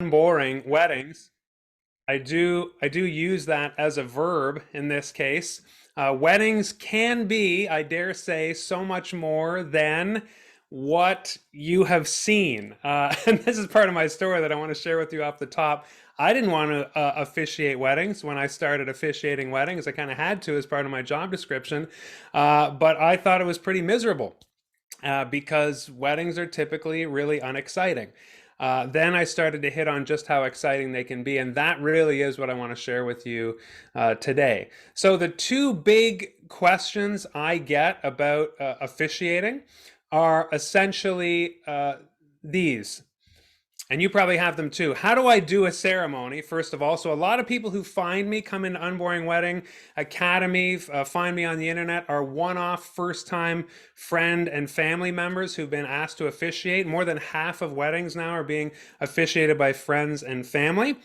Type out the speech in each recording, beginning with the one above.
Unboring weddings. I do use that as a verb in this case. Weddings can be, I dare say, so much more than what you have seen. And this is part of my story that I want to share with you off the top. I didn't want to officiate weddings when I started officiating weddings. I kind of had to as part of my job description, but I thought it was pretty miserable because weddings are typically really unexciting. Then I started to hit on just how exciting they can be, and that really is what I want to share with you today. So, the two big questions I get about officiating are essentially these. And you probably have them too. How do I do a ceremony, first of all? So, a lot of people who find me, come into Unboring Wedding Academy, find me on the internet, are one off first time friend and family members who've been asked to officiate. More than half of weddings now are being officiated by friends and family.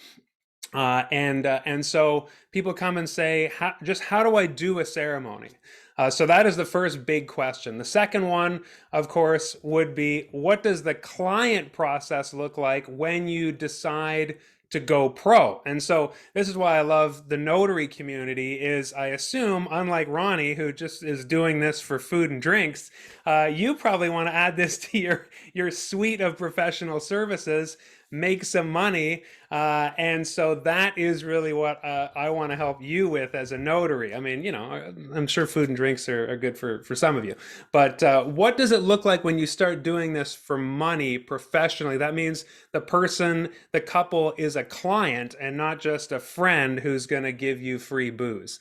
And so people come and say, just how do I do a ceremony? So that is the first big question. The second one, of course, would be what does the client process look like when you decide to go pro? And so this is why I love the notary community is I assume, unlike Ronnie, who just is doing this for food and drinks, you probably want to add this to your suite of professional services, make some money. And so that is really what I want to help you with as a notary. I mean, I'm sure food and drinks are good for some of you. But what does it look like when you start doing this for money professionally? That means the couple is a client and not just a friend who's going to give you free booze.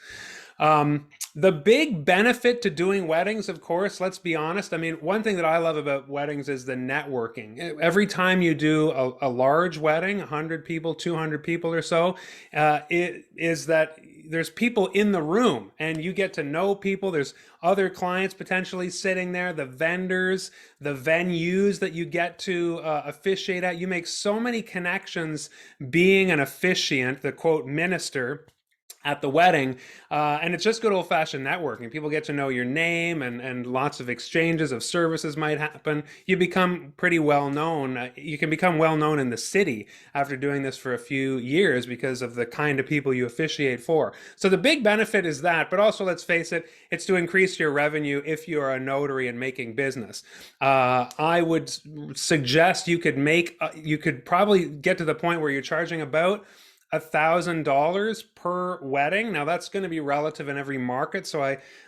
The big benefit to doing weddings, of course, let's be honest. I mean, one thing that I love about weddings is the networking. Every time you do a large wedding, 100 people, 200 people or so, it is that there's people in the room and you get to know people. There's other clients potentially sitting there, the vendors, the venues that you get to officiate at. You make so many connections being an officiant, the quote minister at the wedding, and it's just good old-fashioned networking. People get to know your name, and lots of exchanges of services might happen. You become pretty well known. You can become well known in the city after doing this for a few years because of the kind of people you officiate for. So the big benefit is that, but also, let's face it, it's to increase your revenue if you are a notary and making business. I would suggest you could probably get to the point where you're charging about $1,000 per wedding. Now that's going to be relative in every market, so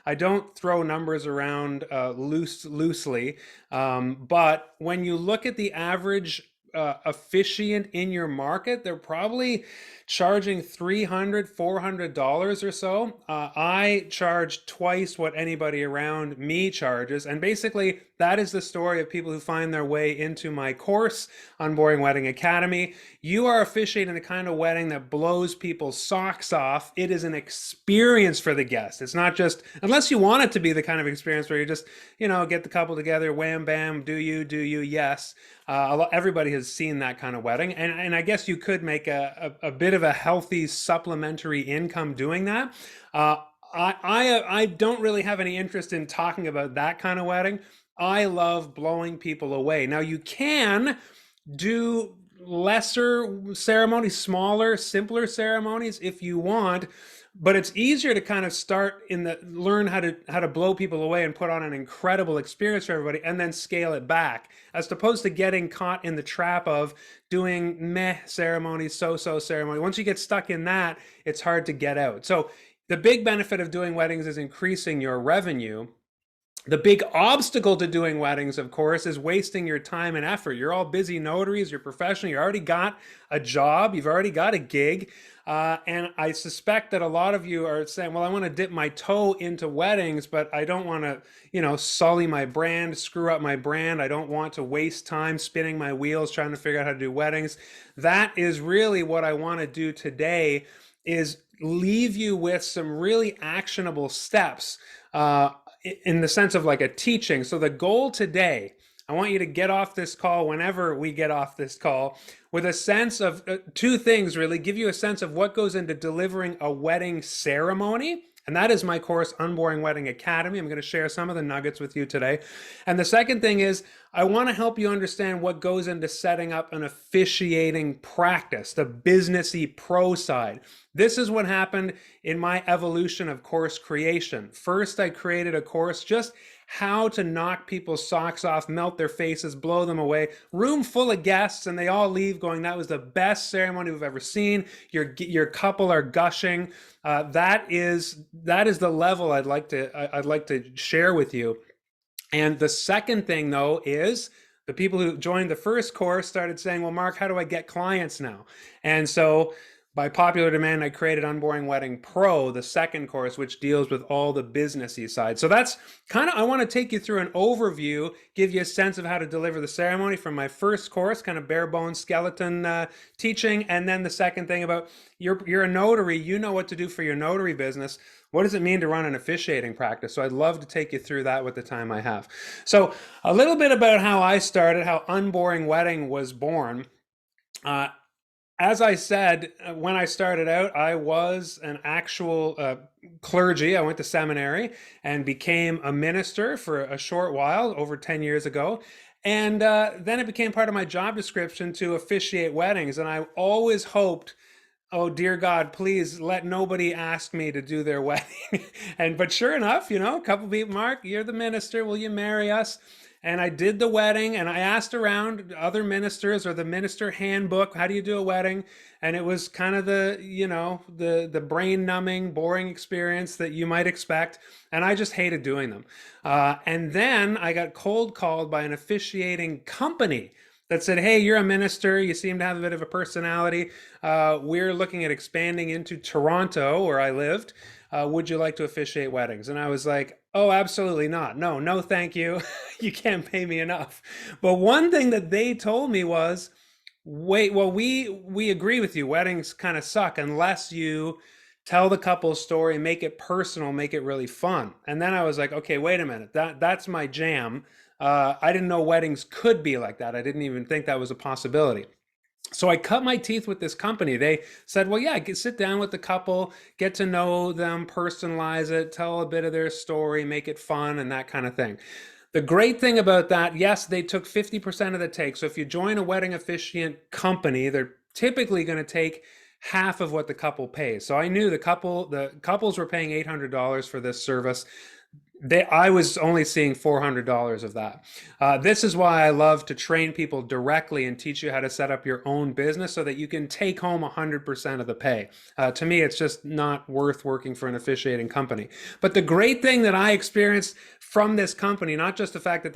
I don't throw numbers around loosely. But when you look at the average officiant in your market, they're probably charging $300, $400 or so. I charge twice what anybody around me charges. And basically, that is the story of people who find their way into my course, Unboring Wedding Academy. You are officiating the kind of wedding that blows people's socks off. It is an experience for the guest. It's not just, unless you want it to be the kind of experience where you just, get the couple together, wham, bam, do you, yes. Everybody has seen that kind of wedding. And I guess you could make a bit of a healthy supplementary income doing that. I don't really have any interest in talking about that kind of wedding. I love blowing people away. Now you can do lesser ceremonies, smaller, simpler ceremonies if you want, but it's easier to kind of learn how to blow people away and put on an incredible experience for everybody and then scale it back, as opposed to getting caught in the trap of doing meh ceremonies, so-so ceremony. Once you get stuck in that, it's hard to get out. So the big benefit of doing weddings is increasing your revenue. The big obstacle to doing weddings, of course, is wasting your time and effort. You're all busy notaries, you're professional, you already got a job, you've already got a gig. And I suspect that a lot of you are saying, well, I want to dip my toe into weddings, but I don't want to, sully my brand, screw up my brand. I don't want to waste time spinning my wheels trying to figure out how to do weddings. That is really what I want to do today, is leave you with some really actionable steps. In the sense of like a teaching. So the goal today, I want you to get off this call whenever we get off this call with a sense of two things, really. Give you a sense of what goes into delivering a wedding ceremony. And that is my course, Unboring Wedding Academy. I'm going to share some of the nuggets with you today. And the second thing is, I want to help you understand what goes into setting up an officiating practice, the businessy pro side. This is what happened in my evolution of course creation. First, I created a course just how to knock people's socks off, melt their faces, blow them away. Room full of guests, and they all leave going, "That was the best ceremony we've ever seen. Your couple are gushing." That is the level I'd like to share with you. And the second thing, though, is the people who joined the first course started saying, "Well, Mark, how do I get clients now?" And so by popular demand, I created Unboring Wedding Pro, the second course, which deals with all the businessy side. So that's kind of, I want to take you through an overview, give you a sense of how to deliver the ceremony from my first course, kind of bare bones skeleton teaching. And then the second thing about you're a notary, you know what to do for your notary business. What does it mean to run an officiating practice? So I'd love to take you through that with the time I have. So a little bit about how I started, how Unboring Wedding was born. Uh, as I said, when I started out, I was an actual clergy. I went to seminary and became a minister for a short while, over 10 years ago. And then it became part of my job description to officiate weddings. And I always hoped, oh dear God, please let nobody ask me to do their wedding. But sure enough, a couple people, "Mark, you're the minister, will you marry us?" And I did the wedding, and I asked around other ministers, or the minister handbook, how do you do a wedding? And it was kind of the brain numbing, boring experience that you might expect. And I just hated doing them. And then I got cold called by an officiating company that said, "Hey, you're a minister. You seem to have a bit of a personality. We're looking at expanding into Toronto, where I lived. Would you like to officiate weddings?" And I was like, "Oh, absolutely not. No, no, thank you. You can't pay me enough." But one thing that they told me was, "Wait, well, we agree with you. Weddings kind of suck unless you tell the couple's story, make it personal, make it really fun." And then I was like, "Okay, wait a minute. That's my jam." I didn't know weddings could be like that. I didn't even think that was a possibility. So I cut my teeth with this company. They said, "Well, yeah, sit down with the couple, get to know them, personalize it, tell a bit of their story, make it fun, and that kind of thing." The great thing about that, yes, they took 50% of the take. So if you join a wedding officiant company, they're typically going to take half of what the couple pays. So I knew the couples were paying $800 for this service. I was only seeing $400 of that. This is why I love to train people directly and teach you how to set up your own business so that you can take home 100% of the pay. To me, it's just not worth working for an officiating company. But the great thing that I experienced from this company, not just the fact that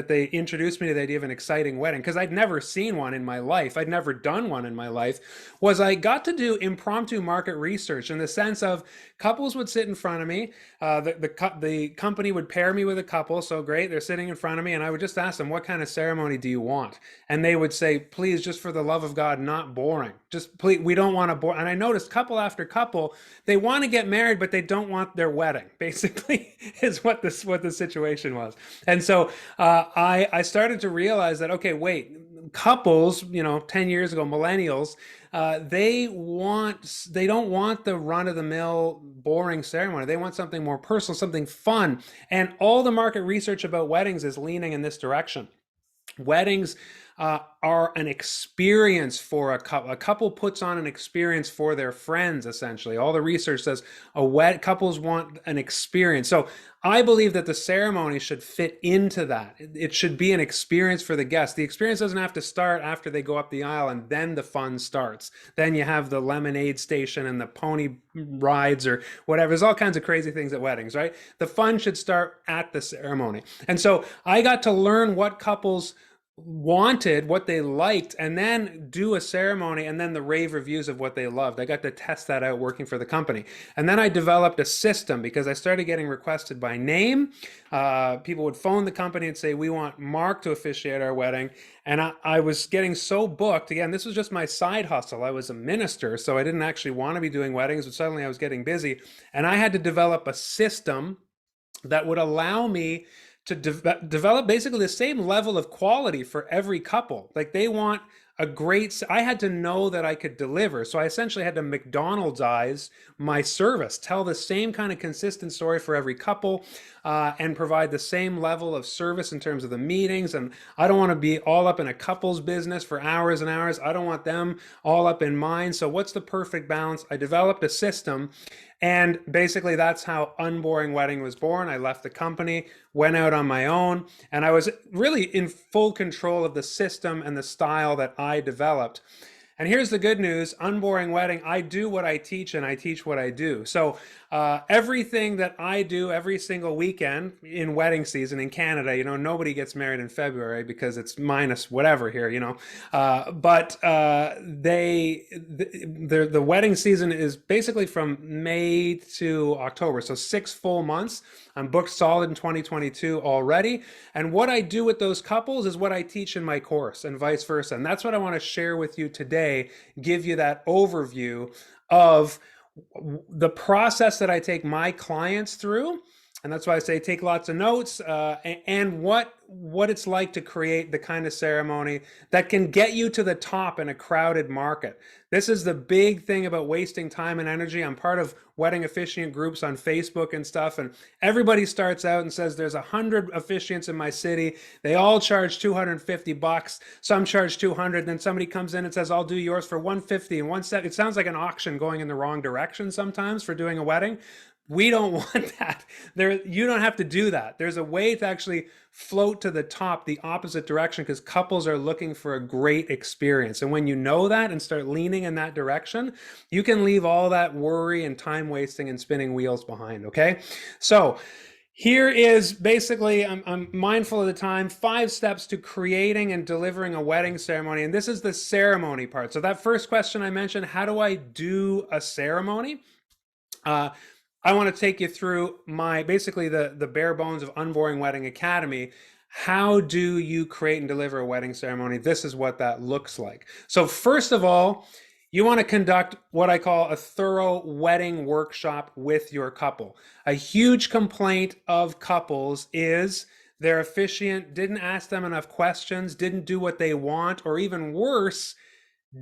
they introduced me to the idea of an exciting wedding, because I'd never seen one in my life, I'd never done one in my life, was I got to do impromptu market research in the sense of couples would sit in front of me. The company would pair me with a couple. So great, they're sitting in front of me, and I would just ask them, "What kind of ceremony do you want?" And they would say, "Please, just for the love of God, not boring. Just please, we don't want to bore." And I noticed couple after couple, they want to get married, but they don't want their wedding. Basically, is what the situation was. And so I started to realize that, okay, wait, couples, 10 years ago, millennials, they don't want the run-of-the-mill boring ceremony. They want something more personal, something fun. And all the market research about weddings is leaning in this direction. Weddings are an experience for a couple. A couple puts on an experience for their friends, essentially. All the research says couples want an experience. So I believe that the ceremony should fit into that. It should be an experience for the guests. The experience doesn't have to start after they go up the aisle and then the fun starts. Then you have the lemonade station and the pony rides or whatever. There's all kinds of crazy things at weddings, right? The fun should start at the ceremony. And so I got to learn what couples wanted, what they liked, and then do a ceremony and then the rave reviews of what they loved. I got to test that out working for the company. And then I developed a system because I started getting requested by name. People would phone the company and say, "We want Mark to officiate our wedding." And I was getting so booked. Again, this was just my side hustle. I was a minister, so I didn't actually want to be doing weddings, but suddenly I was getting busy. And I had to develop a system that would allow me to develop basically the same level of quality for every couple. Like they want I had to know that I could deliver. So I essentially had to McDonald'size my service, tell the same kind of consistent story for every couple, and provide the same level of service in terms of the meetings. And I don't want to be all up in a couple's business for hours and hours. I don't want them all up in mine. So what's the perfect balance? I developed a system, and basically that's how Unboring Wedding was born. I left the company, went out on my own, and I was really in full control of the system and the style that I developed. And here's the good news: Unboring Wedding, I do what I teach and I teach what I do. So everything that I do every single weekend in wedding season in Canada, nobody gets married in February because it's minus whatever here, but the wedding season is basically from May to October. So 6 full months. I'm booked solid in 2022 already. And what I do with those couples is what I teach in my course and vice versa. And that's what I want to share with you today, give you that overview of the process that I take my clients through. And that's why I say take lots of notes, and what it's like to create the kind of ceremony that can get you to the top in a crowded market. This is the big thing about wasting time and energy. I'm part of wedding officiant groups on Facebook and stuff, and everybody starts out and says there's 100 officiants in my city. They all charge $250. Some charge 200. Then somebody comes in and says, I'll do yours for 150 and 170. It sounds like an auction going in the wrong direction sometimes for doing a wedding. We don't want that. You don't have to do that. There's a way to actually float to the top the opposite direction, because couples are looking for a great experience. And when you know that and start leaning in that direction, you can leave all that worry and time wasting and spinning wheels behind, okay? So here is basically, I'm mindful of the time, 5 steps to creating and delivering a wedding ceremony. And this is the ceremony part. So that first question I mentioned, how do I do a ceremony? I want to take you through basically the bare bones of Unboring Wedding Academy. How do you create and deliver a wedding ceremony? This is what that looks like. So first of all, you want to conduct what I call a thorough wedding workshop with your couple. A huge complaint of couples is their officiant didn't ask them enough questions, didn't do what they want, or even worse,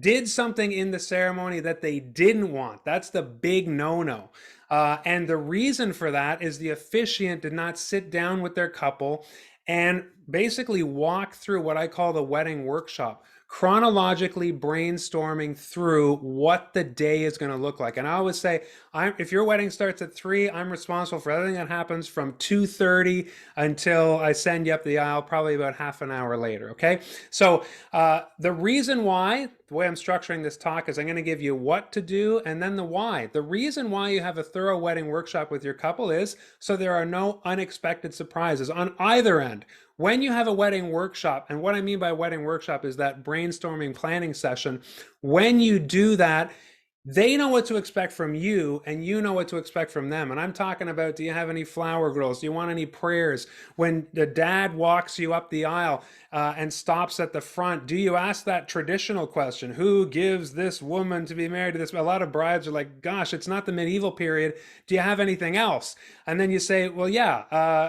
did something in the ceremony that they didn't want. That's the big no-no. And the reason for that is the officiant did not sit down with their couple and basically walk through what I call the wedding workshop, chronologically brainstorming through what the day is going to look like. And I always say, if your wedding starts at 3, I'm responsible for everything that happens from 2:30 until I send you up the aisle, probably about half an hour later, okay? So the reason why, the way I'm structuring this talk is I'm going to give you what to do and then the why. The reason why you have a thorough wedding workshop with your couple is so there are no unexpected surprises on either end. When you have a wedding workshop, and what I mean by wedding workshop is that brainstorming planning session, when you do that, they know what to expect from you and you know what to expect from them. And I'm talking about, do you have any flower girls? Do you want any prayers? When the dad walks you up the aisle and stops at the front, do you ask that traditional question, who gives this woman to be married to this? A lot of brides are like, gosh, it's not the medieval period. Do you have anything else? And then you say, well, yeah,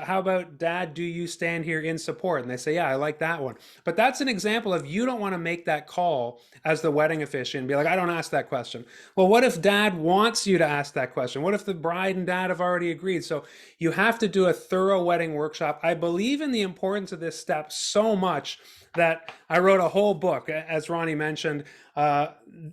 how about dad, do you stand here in support? And they say, yeah, I like that one. But that's an example of, you don't want to make that call as the wedding officiant and be like, I don't ask that question. Well, what if dad wants you to ask that question? What if the bride and dad have already agreed? So you have to do a thorough wedding workshop. I believe in the importance of this step so much that I wrote a whole book, as Ronnie mentioned.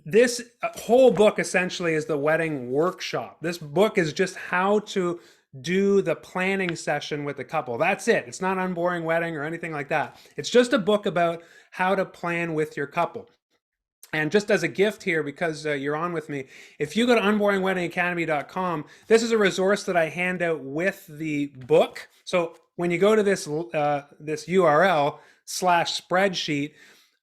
This whole book essentially is the wedding workshop. This book is just how to do the planning session with the couple. That's it. It's not Unboring Wedding or anything like that. It's just a book about how to plan with your couple. And just as a gift here, because you're on with me, if you go to unboringweddingacademy.com, this is a resource that I hand out with the book. So when you go to this URL /spreadsheet,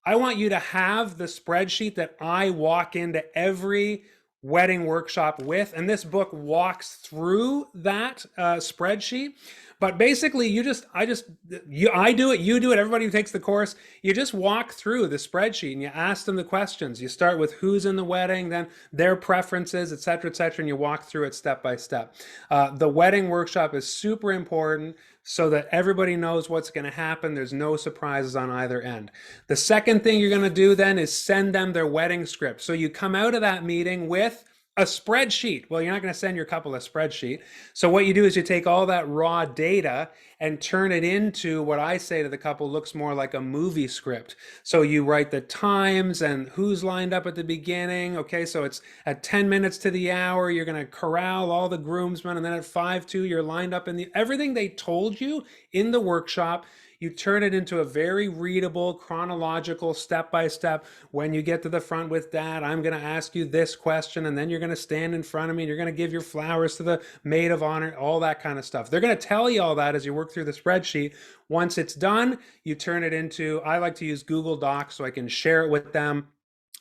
I want you to have the spreadsheet that I walk into every wedding workshop with. And this book walks through that spreadsheet. But basically, I do it, you do it, everybody who takes the course, you just walk through the spreadsheet and you ask them the questions. You start with who's in the wedding, then their preferences, et cetera, and you walk through it step by step. The wedding workshop is super important so that everybody knows what's going to happen. There's no surprises on either end. The second thing you're going to do then is send them their wedding script. So you come out of that meeting with a spreadsheet. Well, you're not going to send your couple a spreadsheet. So what you do is you take all that raw data and turn it into what I say to the couple looks more like a movie script. So you write the times and who's lined up at the beginning. Okay, so it's at 10 minutes to the hour, you're going to corral all the groomsmen, and then at 5:02 you're lined up in the everything they told you in the workshop. You turn it into a very readable, chronological, step by step. When you get to the front with dad, I'm going to ask you this question, and then you're going to stand in front of me and you're going to give your flowers to the maid of honor, all that kind of stuff. They're going to tell you all that as you work through the spreadsheet. Once it's done, you turn it into, I like to use Google Docs so I can share it with them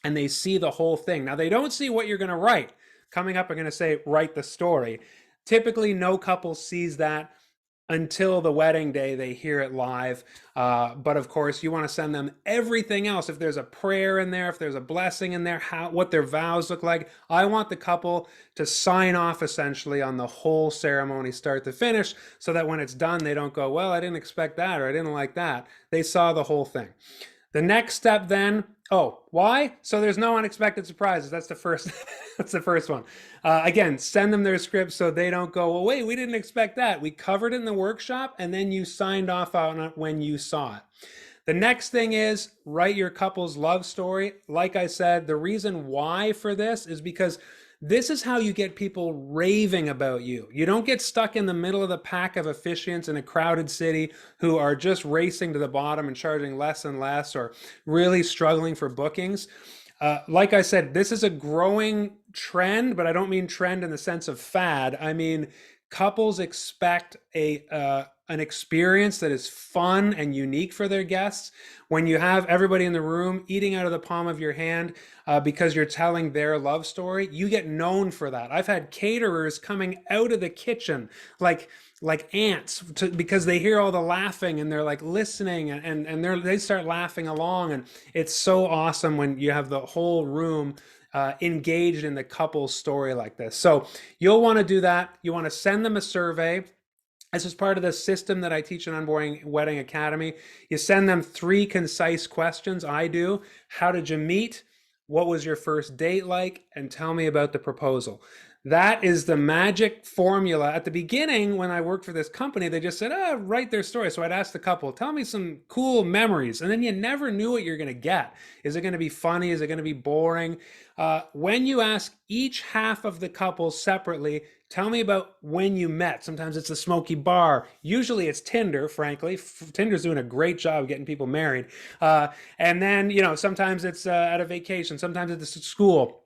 and they see the whole thing. Now, they don't see what you're going to write. Coming up, I'm going to say, write the story. Typically, no couple sees that until the wedding day. They hear it live. But of course, you want to send them everything else. If there's a prayer in there, if there's a blessing in there, what their vows look like. I want the couple to sign off essentially on the whole ceremony, start to finish, so that when it's done, they don't go, well, I didn't expect that, or I didn't like that. They saw the whole thing. The next step then, why? So there's no unexpected surprises. That's the first, that's the first one. Again, send them their script so they don't go, well, wait, we didn't expect that. We covered it in the workshop and then you signed off on it when you saw it. The next thing is write your couple's love story. Like I said, the reason why for this is because this is how you get people raving about you. You don't get stuck in the middle of the pack of officiants in a crowded city who are just racing to the bottom and charging less and less or really struggling for bookings. Like I said, this is a growing trend, but I don't mean trend in the sense of fad. I mean, couples expect an experience that is fun and unique for their guests. When you have everybody in the room eating out of the palm of your hand because you're telling their love story, you get known for that. I've had caterers coming out of the kitchen like ants because they hear all the laughing and they're like listening and they start laughing along. And it's so awesome when you have the whole room engaged in the couple's story like this. So you'll want to do that. You want to send them a survey. This is part of the system that I teach in Unboring Wedding Academy. You send them 3 concise questions. I do. How did you meet? What was your first date like? And tell me about the proposal. That is the magic formula. At the beginning, when I worked for this company, they just said, write their story. So I'd ask the couple, tell me some cool memories. And then you never knew what you're going to get. Is it going to be funny? Is it going to be boring? When you ask each half of the couple separately, tell me about when you met. Sometimes it's a smoky bar. Usually it's Tinder, frankly. Tinder's doing a great job getting people married. And then, sometimes it's at a vacation. Sometimes it's at school.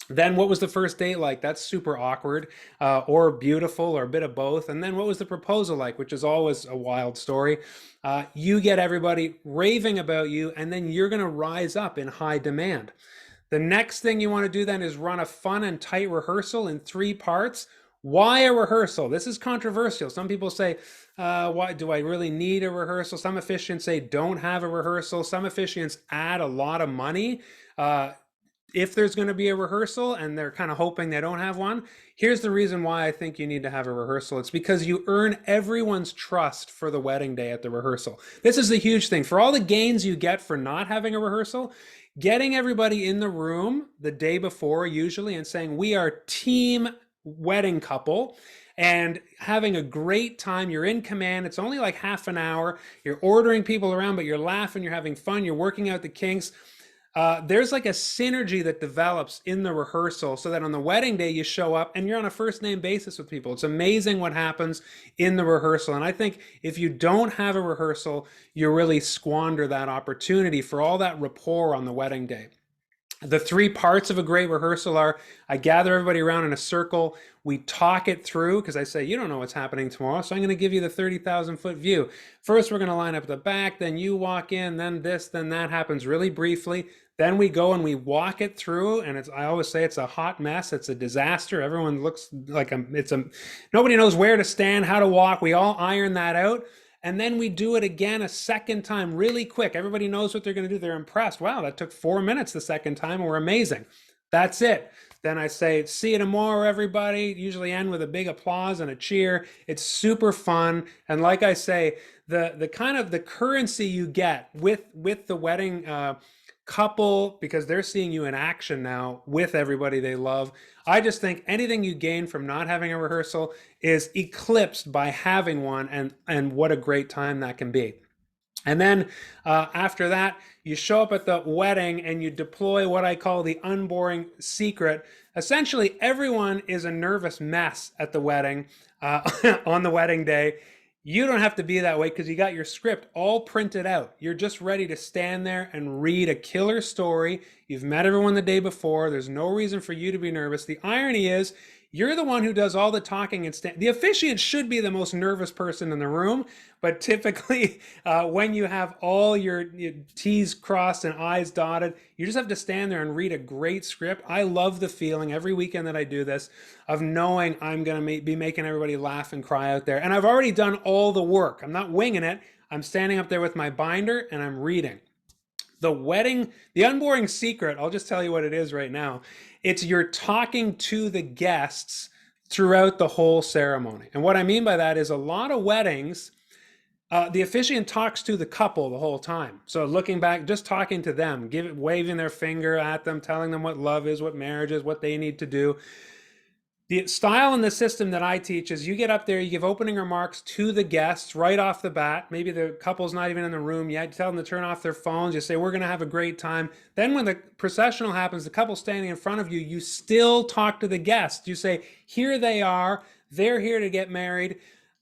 Then what was the first date like? That's super awkward or beautiful or a bit of both. And then what was the proposal like, which is always a wild story. You get everybody raving about you, and then you're going to rise up in high demand. The next thing you want to do then is run a fun and tight rehearsal in 3 parts. Why a rehearsal? This is controversial. Some people say, why do I really need a rehearsal? Some officiants say don't have a rehearsal. Some officiants add a lot of money if there's going to be a rehearsal and they're kind of hoping they don't have one. Here's the reason why I think you need to have a rehearsal. It's because you earn everyone's trust for the wedding day at the rehearsal. This is the huge thing. For all the gains you get for not having a rehearsal, getting everybody in the room the day before usually and saying, we are team wedding couple, and having a great time. You're in command. It's only like half an hour. You're ordering people around, but you're laughing, you're having fun, you're working out the kinks. There's like a synergy that develops in the rehearsal so that on the wedding day you show up and you're on a first name basis with people. It's amazing what happens in the rehearsal. And I think if you don't have a rehearsal, you really squander that opportunity for all that rapport on the wedding day. The 3 parts of a great rehearsal are, I gather everybody around in a circle. We talk it through because I say, you don't know what's happening tomorrow, so I'm going to give you the 30,000 foot view. First, we're going to line up at the back, then you walk in, then this, then that happens really briefly. Then we go and we walk it through, and I always say it's a hot mess. It's a disaster. Everyone looks like nobody knows where to stand, how to walk. We all iron that out. And then we do it again a second time really quick. Everybody knows what they're going to do. They're impressed. Wow, that took 4 minutes the second time, and we're amazing. That's it. Then I say, see you tomorrow, everybody. Usually end with a big applause and a cheer. It's super fun. And like I say, the kind of the currency you get with the wedding couple, because they're seeing you in action now with everybody they love. I just think anything you gain from not having a rehearsal is eclipsed by having one, and what a great time that can be. And then after that, you show up at the wedding and you deploy what I call the Unboring Secret. Essentially, everyone is a nervous mess at the wedding on the wedding day. You don't have to be that way because you got your script all printed out. You're just ready to stand there and read a killer story. You've met everyone the day before. There's no reason for you to be nervous. The irony is, you're the one who does all the talking and the officiant should be the most nervous person in the room, but typically when you have all your T's crossed and I's dotted, you just have to stand there and read a great script. I love the feeling every weekend that I do this of knowing I'm going to be making everybody laugh and cry out there. And I've already done all the work. I'm not winging it. I'm standing up there with my binder and I'm reading. The Unboring Secret, I'll just tell you what it is right now. It's you're talking to the guests throughout the whole ceremony. And what I mean by that is a lot of weddings, the officiant talks to the couple the whole time. So looking back, just talking to them, waving their finger at them, telling them what love is, what marriage is, what they need to do. The style and the system that I teach is you get up there, you give opening remarks to the guests right off the bat. Maybe the couple's not even in the room yet. You tell them to turn off their phones. You say, we're going to have a great time. Then when the processional happens, the couple standing in front of you, you still talk to the guests. You say, here they are. They're here to get married.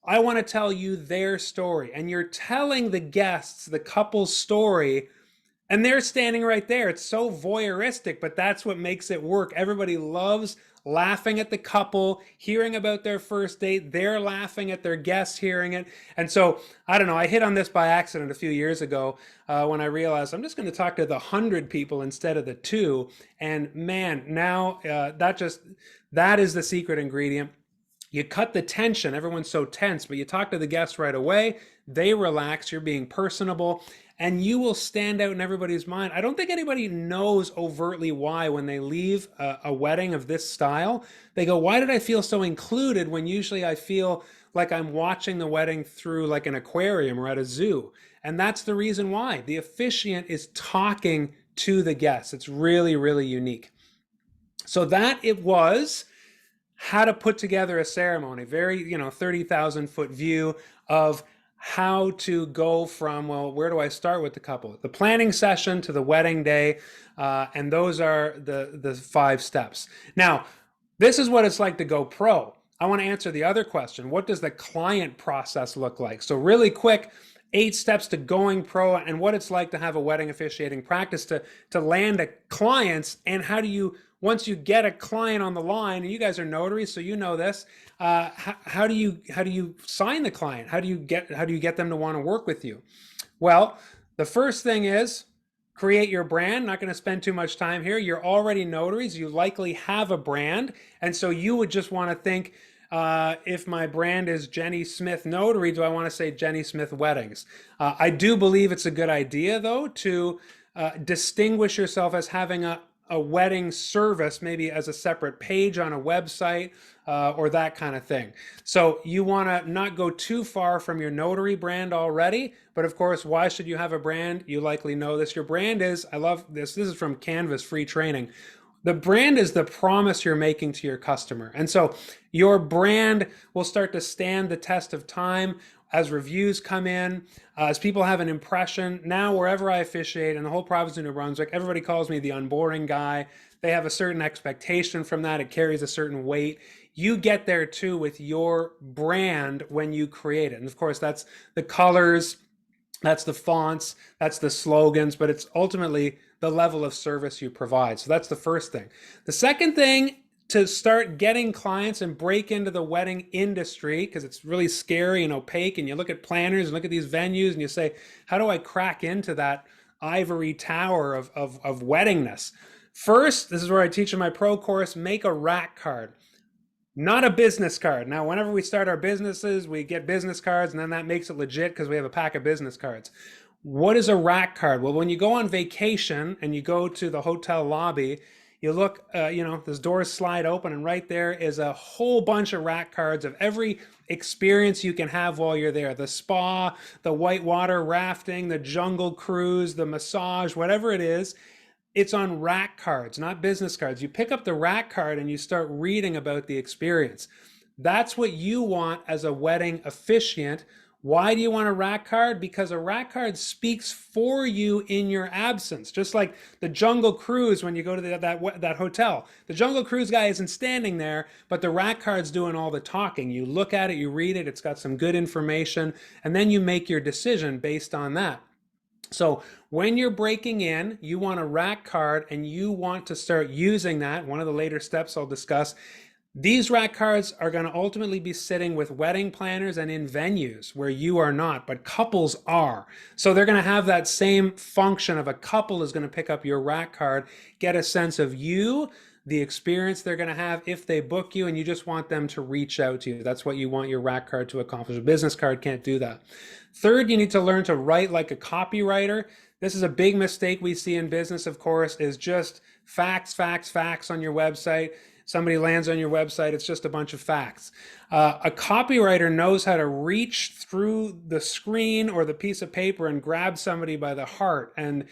I want to tell you their story. And you're telling the guests the couple's story, and they're standing right there. It's so voyeuristic, but that's what makes it work. Everybody loves laughing at the couple, hearing about their first date. They're laughing at their guests hearing it. And so, I don't know, I hit on this by accident a few years ago when I realized I'm just going to talk to the 100 people instead of the 2. And man, now that is the secret ingredient. You cut the tension. Everyone's so tense, but you talk to the guests right away. They relax. You're being personable, and you will stand out in everybody's mind. I don't think anybody knows overtly why when they leave a wedding of this style. They go, why did I feel so included when usually I feel like I'm watching the wedding through like an aquarium or at a zoo? And that's the reason why. The officiant is talking to the guests. It's really, really unique. So that it was how to put together a ceremony, very 30,000 foot view of how to go from, well, where do I start with the couple, the planning session to the wedding day, and those are the 5 steps. Now, this is what it's like to go pro. I want to answer the other question. What does the client process look like? So really quick, 8 steps to going pro and what it's like to have a wedding officiating practice to land clients, and how do you, once you get a client on the line, and you guys are notaries, so you know this, how do you sign the client? How do you get them to want to work with you? Well, the first thing is create your brand. Not going to spend too much time here. You're already notaries. You likely have a brand, and so you would just want to think, if my brand is Jenny Smith Notary, do I want to say Jenny Smith Weddings? I do believe it's a good idea, though, to distinguish yourself as having a wedding service, maybe as a separate page on a website or that kind of thing. So you want to not go too far from your notary brand already, but of course, why should you have a brand? You likely know this. Your brand is, I love this, this is from Canvas free training. The brand is the promise you're making to your customer. And so your brand will start to stand the test of time as reviews come in, as people have an impression. Now, wherever I officiate in the whole province of New Brunswick, everybody calls me the unboring guy. They have a certain expectation from that. It carries a certain weight. You get there too with your brand when you create it. And of course, that's the colors, that's the fonts, that's the slogans, but it's ultimately the level of service you provide. So that's the first thing. The second thing, to start getting clients and break into the wedding industry, because it's really scary and opaque, and you look at planners and look at these venues and you say, how do I crack into that ivory tower of weddingness. First, this is where I teach in my pro course, make a rack card, not a business card. Now, whenever we start our businesses, we get business cards, and then that makes it legit because we have a pack of business cards. What is a rack card? Well, when you go on vacation and you go to the hotel lobby, you look, those doors slide open, and right there is a whole bunch of rack cards of every experience you can have while you're there: the spa, the whitewater rafting, the jungle cruise, the massage, whatever it is. It's on rack cards, not business cards. You pick up the rack card and you start reading about the experience. That's what you want as a wedding officiant. Why do you want a rack card? Because a rack card speaks for you in your absence. Just like the Jungle Cruise, when you go to that hotel, the Jungle Cruise guy isn't standing there, but the rack card's doing all the talking. You look at it, you read it, it's got some good information, and then you make your decision based on that. So when you're breaking in, you want a rack card and you want to start using that. One of the later steps I'll discuss. These rack cards are going to ultimately be sitting with wedding planners and in venues where you are not, but couples are. So they're going to have that same function of a couple is going to pick up your rack card, get a sense of you, the experience they're going to have if they book you, and you just want them to reach out to you. That's what you want your rack card to accomplish. A business card can't do that. Third, you need to learn to write like a copywriter. This is a big mistake we see in business, of course, is just facts, facts, facts on your website. Somebody lands on your website, it's just a bunch of facts. A copywriter knows how to reach through the screen or the piece of paper and grab somebody by the heart, and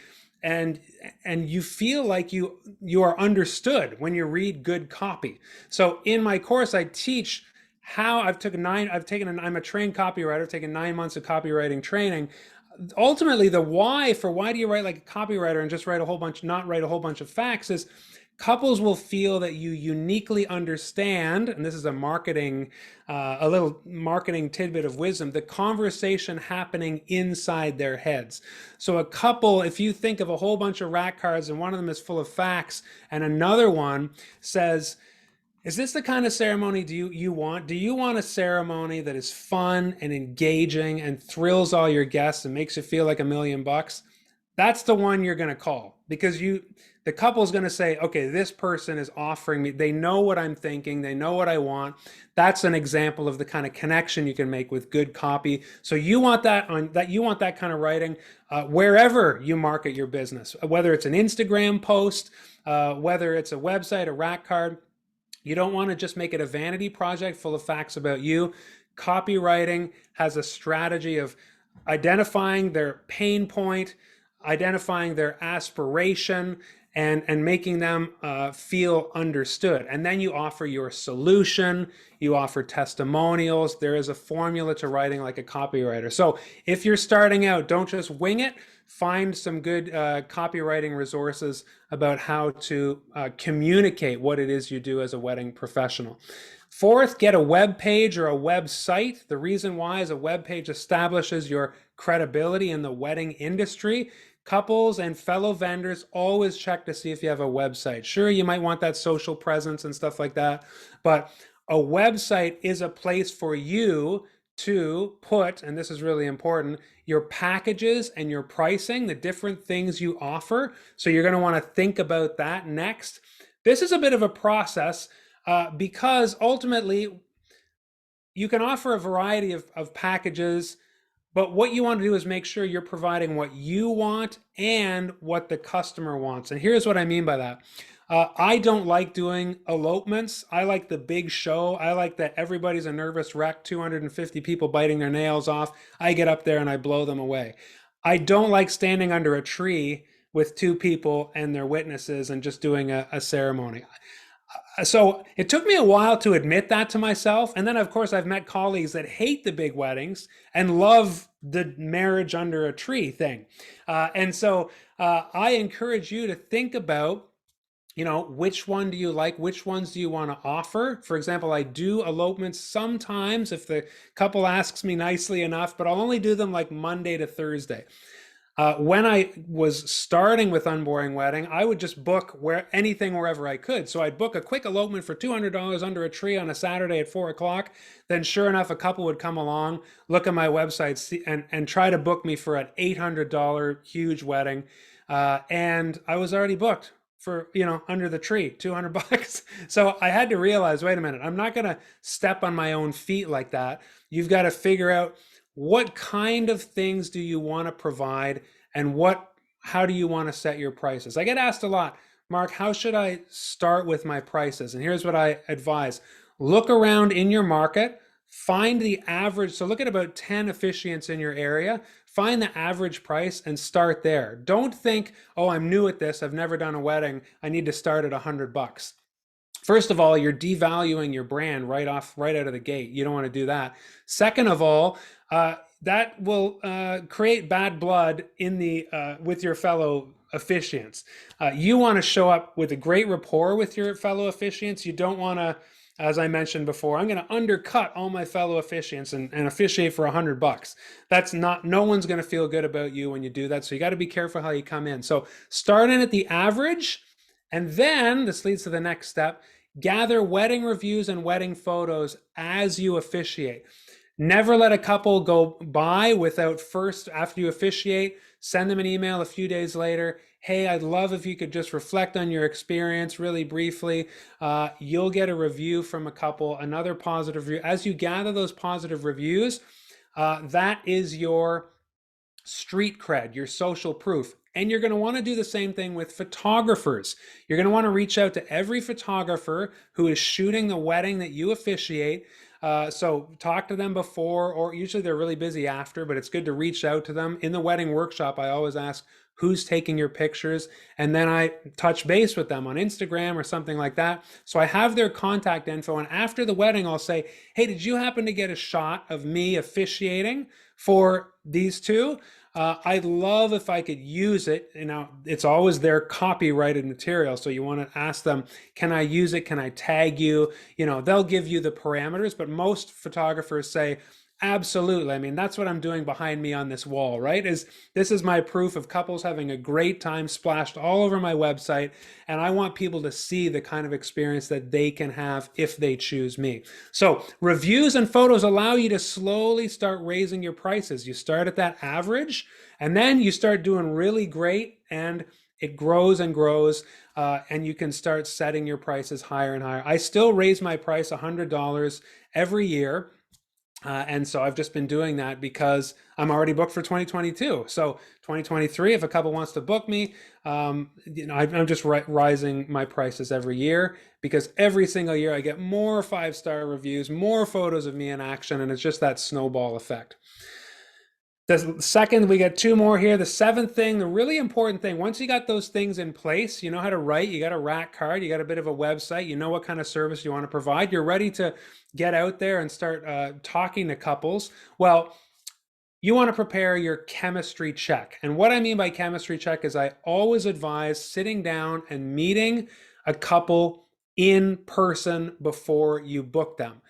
you feel like you are understood when you read good copy. So in my course, I teach how I'm a trained copywriter. I've taken 9 months of copywriting training. Ultimately, the why do you write like a copywriter and just not write a whole bunch of facts is couples will feel that you uniquely understand, and this is a little marketing tidbit of wisdom, the conversation happening inside their heads. So a couple, if you think of a whole bunch of rack cards and one of them is full of facts and another one says, is this the kind of ceremony you want? Do you want a ceremony that is fun and engaging and thrills all your guests and makes you feel like $1,000,000? That's the one you're going to call, because the couple's going to say, okay, this person is offering me, they know what I'm thinking, they know what I want. That's an example of the kind of connection you can make with good copy. So you want that kind of writing wherever you market your business, whether it's an Instagram post, whether it's a website, a rack card. You don't want to just make it a vanity project full of facts about you. Copywriting has a strategy of identifying their pain point, identifying their aspiration, and making them feel understood. And then you offer your solution, you offer testimonials. There is a formula to writing like a copywriter. So if you're starting out, don't just wing it. Find some good copywriting resources about how to communicate what it is you do as a wedding professional. Fourth, get a web page or a website. The reason why is a web page establishes your credibility in the wedding industry. Couples and fellow vendors always check to see if you have a website. Sure, you might want that social presence and stuff like that, but a website is a place for you to put, and this is really important, your packages and your pricing, the different things you offer. So you're going to want to think about that next. This is a bit of a process because ultimately you can offer a variety of packages, but what you want to do is make sure you're providing what you want and what the customer wants. And here's what I mean by that. I don't like doing elopements. I like the big show. I like that everybody's a nervous wreck, 250 people biting their nails off. I get up there and I blow them away. I don't like standing under a tree with 2 people and their witnesses and just doing a ceremony. So it took me a while to admit that to myself. And then, of course, I've met colleagues that hate the big weddings and love the marriage under a tree thing. And so I encourage you to think about, which one do you like? Which ones do you want to offer? For example, I do elopements sometimes if the couple asks me nicely enough, but I'll only do them like Monday to Thursday. When I was starting with Unboring Wedding, I would just book anything wherever I could. So I'd book a quick elopement for $200 under a tree on a Saturday at 4 o'clock. Then, sure enough, a couple would come along, look at my website, and try to book me for an $800 huge wedding, and I was already booked for under the tree, $200. So I had to realize, wait a minute, I'm not going to step on my own feet like that. You've got to figure out what kind of things do you want to provide, and how do you want to set your prices. I get asked a lot, Mark, how should I start with my prices? And here's what I advise. Look around in your market, find the average. So look at about 10 officiants in your area, find the average price and start there. Don't think, oh, I'm new at this, I've never done a wedding, I need to start at $100. First of all, you're devaluing your brand right out of the gate. You don't want to do that. Second of all, that will create bad blood with your fellow officiants. You want to show up with a great rapport with your fellow officiants. You don't want to, as I mentioned before, I'm going to undercut all my fellow officiants and officiate for $100. That's not, no one's going to feel good about you when you do that. So you got to be careful how you come in. So start in at the average. And then this leads to the next step. Gather wedding reviews and wedding photos as you officiate. Never let a couple go by without first, after you officiate, send them an email a few days later. Hey, I'd love if you could just reflect on your experience really briefly. You'll get a review from a couple, another positive review. As you gather those positive reviews, that is your street cred, your social proof. And you're going to want to do the same thing with photographers. You're going to want to reach out to every photographer who is shooting the wedding that you officiate. So talk to them before, or usually they're really busy after, but it's good to reach out to them. In the wedding workshop, I always ask, who's taking your pictures? And then I touch base with them on Instagram or something like that. So I have their contact info. And after the wedding, I'll say, hey, did you happen to get a shot of me officiating for these two? I'd love if I could use it. It's always their copyrighted material. So you want to ask them, can I use it? Can I tag you? They'll give you the parameters, but most photographers say, absolutely. I mean, that's what I'm doing behind me on this wall, right? This is my proof of couples having a great time splashed all over my website. And I want people to see the kind of experience that they can have if they choose me. So reviews and photos allow you to slowly start raising your prices. You start at that average, and then you start doing really great, and it grows and grows, and you can start setting your prices higher and higher. I still raise my price $100 every year. And so I've just been doing that because I'm already booked for 2022. So 2023, if a couple wants to book me, I'm just rising my prices every year, because every single year I get more 5-star reviews, more photos of me in action, and it's just that snowball effect. The second, we get 2 more here. The 7th thing, the really important thing, once you got those things in place, you know how to write, you got a rack card, you got a bit of a website, you know what kind of service you want to provide, you're ready to get out there and start talking to couples. Well, you want to prepare your chemistry check. And what I mean by chemistry check is I always advise sitting down and meeting a couple in person before you book them.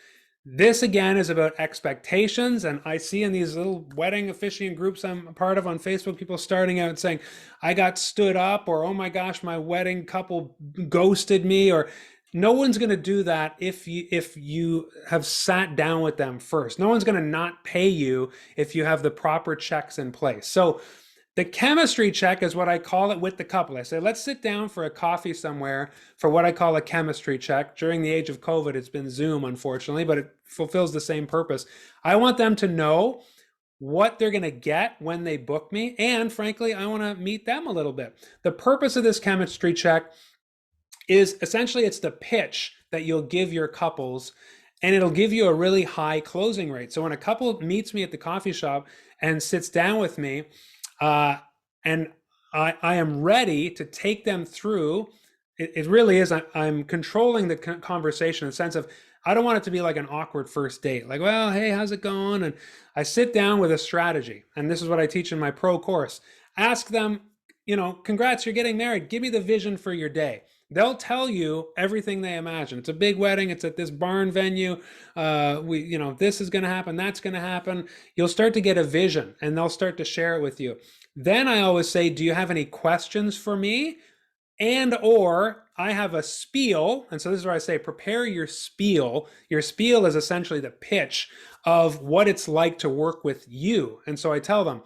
This again is about expectations, and I see in these little wedding officiant groups I'm a part of on Facebook, people starting out saying, I got stood up, or oh my gosh, my wedding couple ghosted me, or no one's going to do that if you have sat down with them first. No one's going to not pay you if you have the proper checks in place. So the chemistry check is what I call it with the couple. I say, let's sit down for a coffee somewhere for what I call a chemistry check. During the age of COVID, it's been Zoom, unfortunately, but it fulfills the same purpose. I want them to know what they're going to get when they book me. And frankly, I want to meet them a little bit. The purpose of this chemistry check is essentially it's the pitch that you'll give your couples, and it'll give you a really high closing rate. So when a couple meets me at the coffee shop and sits down with me, and I am ready to take them through. It really is. I'm controlling the conversation in the sense of I don't want it to be like an awkward first date. Like, well, hey, how's it going? And I sit down with a strategy. And this is what I teach in my pro course. Ask them, congrats, you're getting married. Give me the vision for your day. They'll tell you everything they imagine. It's a big wedding. It's at this barn venue. This is going to happen. That's going to happen. You'll start to get a vision, and they'll start to share it with you. Then I always say, do you have any questions for me? And or I have a spiel. And so this is where I say, prepare your spiel. Your spiel is essentially the pitch of what it's like to work with you. And so I tell them,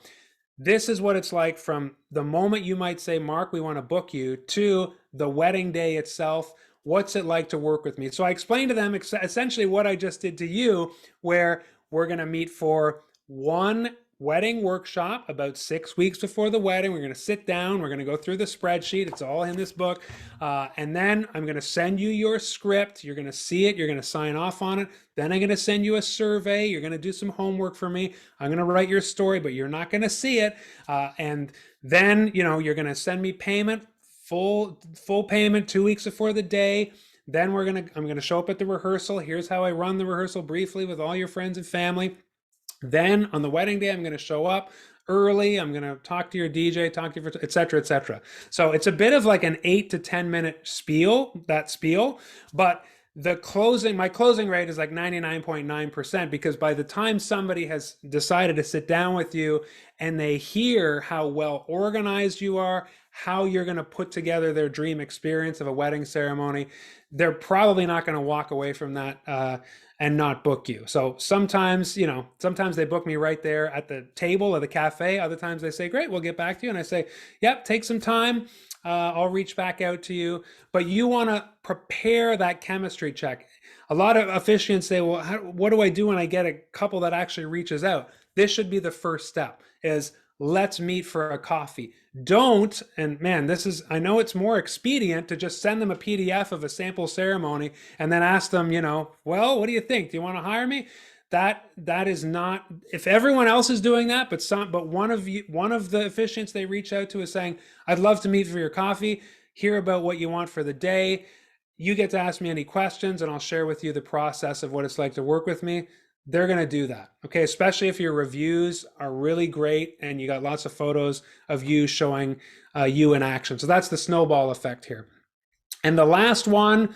this is what it's like from the moment you might say, Mark, we want to book you, to the wedding day itself. What's it like to work with me? So I explained to them essentially what I just did to you, where we're going to meet for one wedding workshop about 6 weeks before the wedding. We're going to sit down. We're going to go through the spreadsheet. It's all in this book. And then I'm going to send you your script. You're going to see it. You're going to sign off on it. Then I'm going to send you a survey. You're going to do some homework for me. I'm going to write your story, but you're not going to see it. And then, you're going to send me payment, full payment 2 weeks before the day. Then I'm going to show up at the rehearsal. Here's how I run the rehearsal briefly with all your friends and family. Then on the wedding day, I'm going to show up early. I'm going to talk to your DJ, talk to you, et cetera, et cetera. So it's a bit of like an 8 to 10 minute spiel, but my closing rate is like 99.9%, because by the time somebody has decided to sit down with you and they hear how well organized you are, how you're going to put together their dream experience of a wedding ceremony, they're probably not going to walk away from that and not book you. So sometimes they book me right there at the table of the cafe. Other times they say, great, we'll get back to you. And I say, yep, take some time. I'll reach back out to you. But you want to prepare that chemistry check. A lot of officiants say, well, what do I do when I get a couple that actually reaches out? This should be the first step, is let's meet for a coffee. Don't, and man, I know it's more expedient to just send them a PDF of a sample ceremony and then ask them, well, what do you think? Do you want to hire me? That is not, if everyone else is doing that, but one of the officiants they reach out to is saying, I'd love to meet for your coffee, hear about what you want for the day. You get to ask me any questions and I'll share with you the process of what it's like to work with me. They're going to do that. Okay. Especially if your reviews are really great and you got lots of photos of you showing you in action. So that's the snowball effect here. And the last one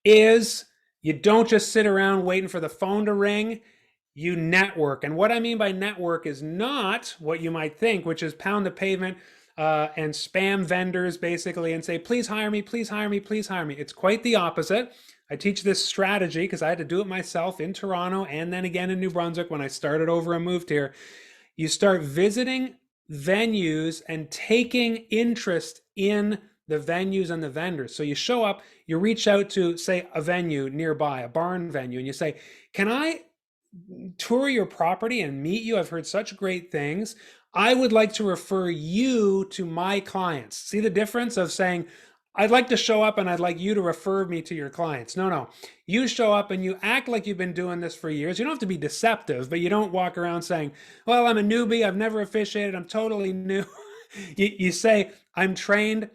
is, you don't just sit around waiting for the phone to ring. You network. And what I mean by network is not what you might think, which is pound the pavement and spam vendors basically and say, please hire me, please hire me, please hire me. It's quite the opposite. I teach this strategy because I had to do it myself in Toronto and then again in New Brunswick when I started over and moved here. You start visiting venues and taking interest in the venues and the vendors. So you show up, you reach out to, say, a venue nearby, a barn venue, and you say, can I tour your property and meet you? I've heard such great things. I would like to refer you to my clients. See the difference of saying, I'd like to show up and I'd like you to refer me to your clients. No. You show up and you act like you've been doing this for years. You don't have to be deceptive, but you don't walk around saying, well, I'm a newbie. I've never officiated. I'm totally new. You say, I'm trained.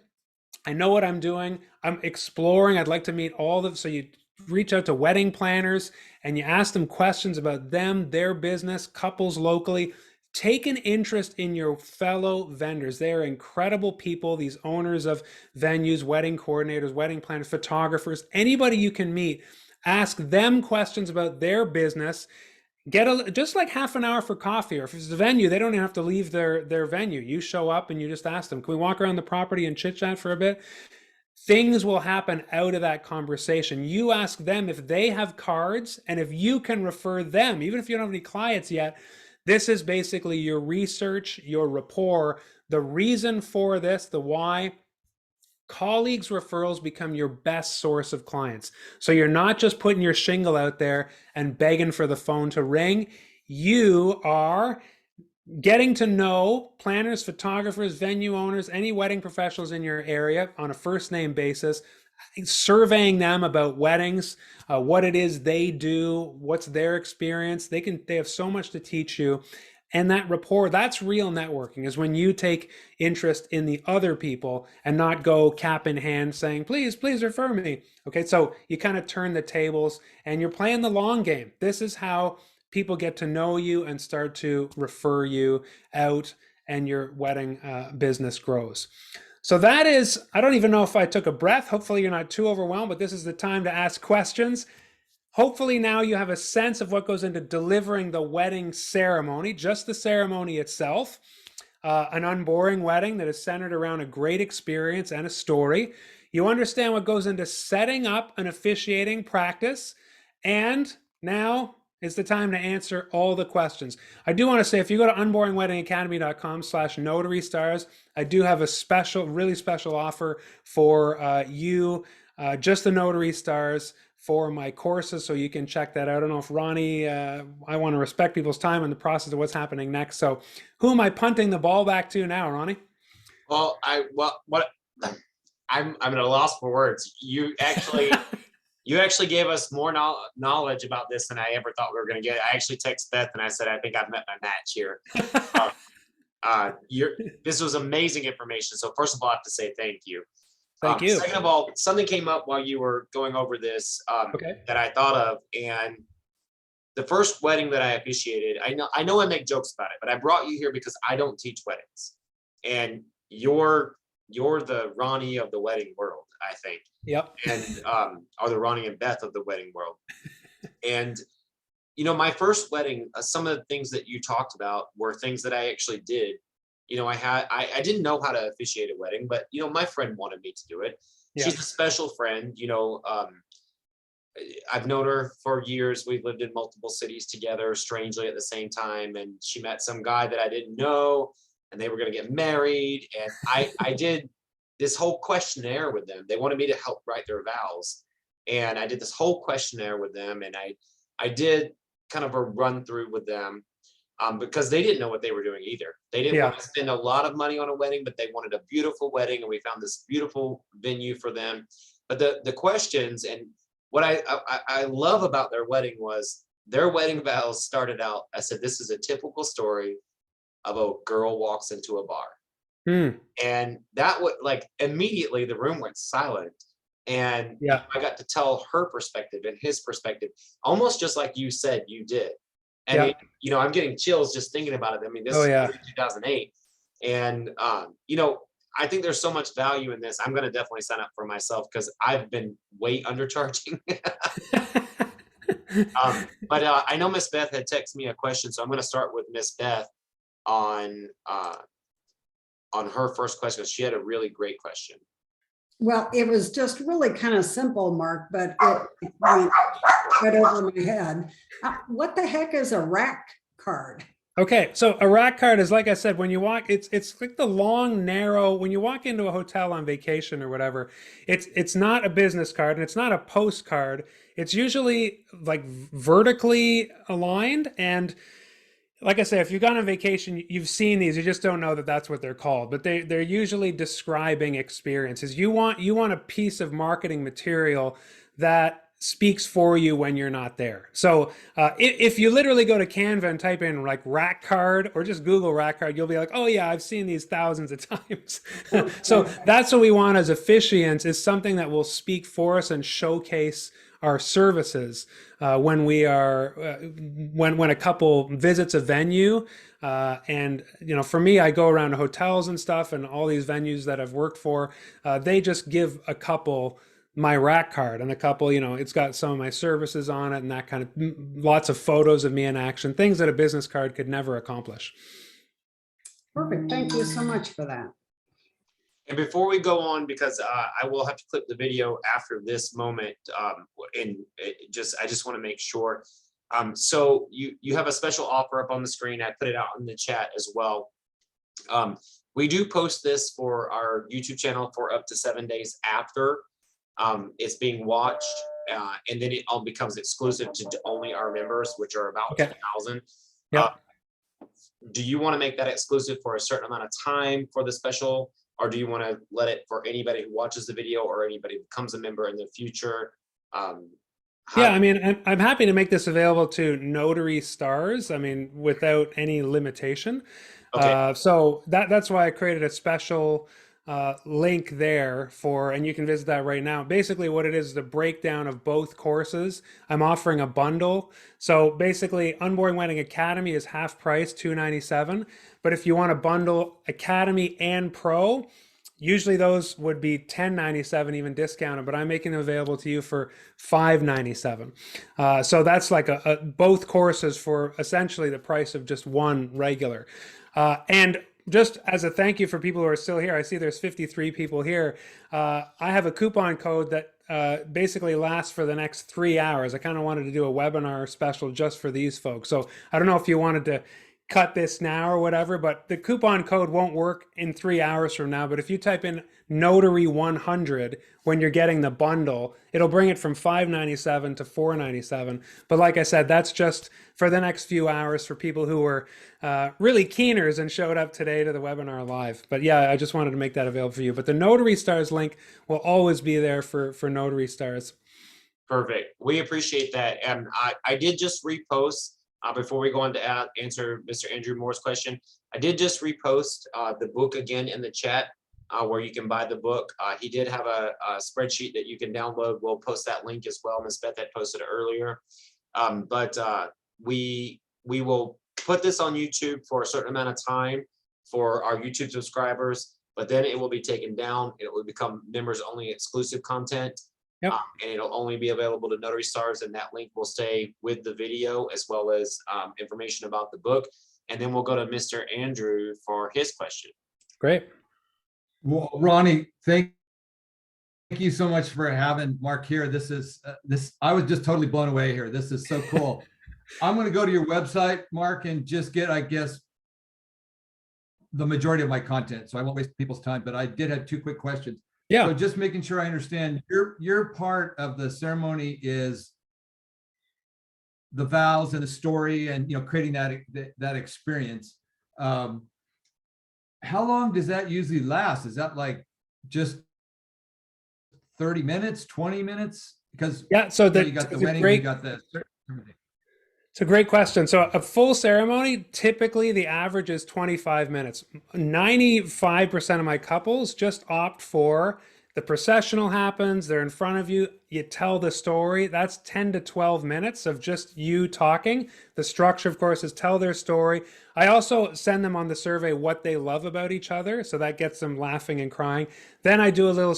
I know what I'm doing. I'm exploring. I'd like to meet so you reach out to wedding planners and you ask them questions about them, their business, couples locally. Take an interest in your fellow vendors. They are incredible people, these owners of venues, wedding coordinators, wedding planners, photographers, anybody you can meet. Ask them questions about their business. Get just like half an hour for coffee, or if it's a venue, they don't even have to leave their venue. You show up and you just ask them, can we walk around the property and chit chat for a bit? Things will happen out of that conversation. You ask them if they have cards and if you can refer them, even if you don't have any clients yet. This is basically your research, your rapport, the reason for this, the why. Colleagues' referrals become your best source of clients. So you're not just putting your shingle out there and begging for the phone to ring. You are getting to know planners, photographers, venue owners, any wedding professionals in your area on a first name basis, surveying them about weddings, what it is they do, what's their experience. They have so much to teach you. And that rapport, that's real networking, is when you take interest in the other people and not go cap in hand saying, please refer me. Okay, so you kind of turn the tables and you're playing the long game. This is how people get to know you and start to refer you out, and your wedding business grows. So that is, I don't even know if I took a breath. Hopefully you're not too overwhelmed, but this is the time to ask questions. Hopefully now you have a sense of what goes into delivering the wedding ceremony, just the ceremony itself. An unboring wedding that is centered around a great experience and a story. You understand what goes into setting up an officiating practice. And now is the time to answer all the questions. I do want to say, if you go to unboringweddingacademy.com/notary stars, I do have a special, really special offer for you, just the Notary Stars, for my courses, so you can check that out. I don't know if Ronnie, I want to respect people's time in the process of what's happening next. So who am I punting the ball back to now, Ronnie? Well, I'm at a loss for words. You actually gave us more knowledge about this than I ever thought we were going to get. I actually texted Beth and I said, I think I've met my match here. This was amazing information. So first of all, I have to say thank you. Thank you. Second of all, something came up while you were going over this Okay. that I thought of, and the first wedding that I officiated, I know I make jokes about it, but I brought you here because I don't teach weddings, and you're the Ronnie of the wedding world, I think. Yep. And or the Ronnie and Beth of the wedding world. And my first wedding, some of the things that you talked about were things that I actually did. I didn't know how to officiate a wedding, but my friend wanted me to do it. Yeah. She's a special friend. I've known her for years. We've lived in multiple cities together, strangely at the same time. And she met some guy that I didn't know, and they were going to get married. And I did this whole questionnaire with them. They wanted me to help write their vows. And I did this whole questionnaire with them. And I did kind of a run through with them. Because they didn't know what they were doing either. They didn't want to spend a lot of money on a wedding, but they wanted a beautiful wedding, and we found this beautiful venue for them. But the questions, and what I love about their wedding was their wedding vows started out, I said, this is a typical story of a girl walks into a bar. And that would, like, immediately the room went silent. And I got to tell her perspective and his perspective, almost just like you said you did. And I'm getting chills just thinking about it. I mean, this is 2008. And, I think there's so much value in this. I'm going to definitely sign up for myself because I've been way undercharging. But I know Miss Beth had texted me a question. So I'm going to start with Miss Beth on her first question. She had a really great question. Well, it was just really kind of simple, Mark, but it went right over my head. What the heck is a rack card? Okay, so a rack card is, like I said, when you walk, it's like the long, narrow, when you walk into a hotel on vacation or whatever, it's not a business card and it's not a postcard. It's usually like vertically aligned, and like I say, if you've gone on vacation, you've seen these, you just don't know that that's what they're called, but they're usually describing experiences. You want a piece of marketing material that speaks for you when you're not there. So if you literally go to Canva and type in like rack card or just Google rack card, you'll be like, oh yeah, I've seen these thousands of times. So that's what we want as officiants, is something that will speak for us and showcase our services when we are when a couple visits a venue. And for me, I go around to hotels and stuff, and all these venues that I've worked for, they just give a couple my rack card, and a couple, it's got some of my services on it and that kind of, lots of photos of me in action, things that a business card could never accomplish. Perfect. Thank you so much for that. And before we go on, because I will have to clip the video after this moment, and I just want to make sure. So you have a special offer up on the screen. I put it out in the chat as well. We do post this for our YouTube channel for up to 7 days after it's being watched, and then it all becomes exclusive to only our members, which are about 2,000. Do you want to make that exclusive for a certain amount of time for the special, or do you want to let it for anybody who watches the video or anybody who becomes a member in the future? Yeah, I mean, I'm happy to make this available to Notary Stars, I mean, without any limitation. Okay. So that's why I created a special link there for, and you can visit that right now. Basically what it is the breakdown of both courses. I'm offering a bundle. So basically Unboring Wedding Academy is half price, $297. But if you want to bundle Academy and Pro, Usually those would be $10.97 even discounted, but I'm making them available to you for $5.97. So that's like both courses for essentially the price of just one regular. And just as a thank you for people who are still here, I see there's 53 people here. I have a coupon code that basically lasts for the next 3 hours. I kind of wanted to do a webinar special just for these folks. So I don't know if you wanted to cut this now or whatever, but the coupon code won't work in 3 hours from now. But if you type in Notary 100 when you're getting the bundle, it'll bring it from $5.97 to $4.97. But like I said, that's just for the next few hours for people who were really keeners and showed up today to the webinar live. But yeah, I just wanted to make that available for you. But the Notary Stars link will always be there for Notary Stars. Perfect. We appreciate that. And I did just repost before we go on to answer Mr. Andrew Moore's question. I did just repost the book again in the chat where you can buy the book. He did have a spreadsheet that you can download. We'll post that link as well. Ms. Beth had posted it earlier. But we will put this on YouTube for a certain amount of time for our YouTube subscribers, but then it will be taken down. It will become members only exclusive content. Yep. And it'll only be available to Notary Stars, and that link will stay with the video as well as information about the book. And then we'll go to Mr. Andrew for his question. Great. Well, Ronnie, thank you so much for having Mark here. This is I was just totally blown away here. This is so cool. I'm going to go to your website, Mark, and just get, I guess, the majority of my content. So I won't waste people's time, but I did have two quick questions. Yeah. So just making sure I understand, your part of the ceremony is the vows and the story and, creating that experience. How long does that usually last? Is that like just 30 minutes, 20 minutes? Because yeah, so you got the wedding, you got the ceremony. It's a great question. So a full ceremony, typically the average is 25 minutes. 95% of my couples just opt for the processional happens, they're in front of you, you tell the story. That's 10 to 12 minutes of just you talking. The structure, of course, is tell their story. I also send them on the survey what they love about each other, so that gets them laughing and crying. Then I do a little,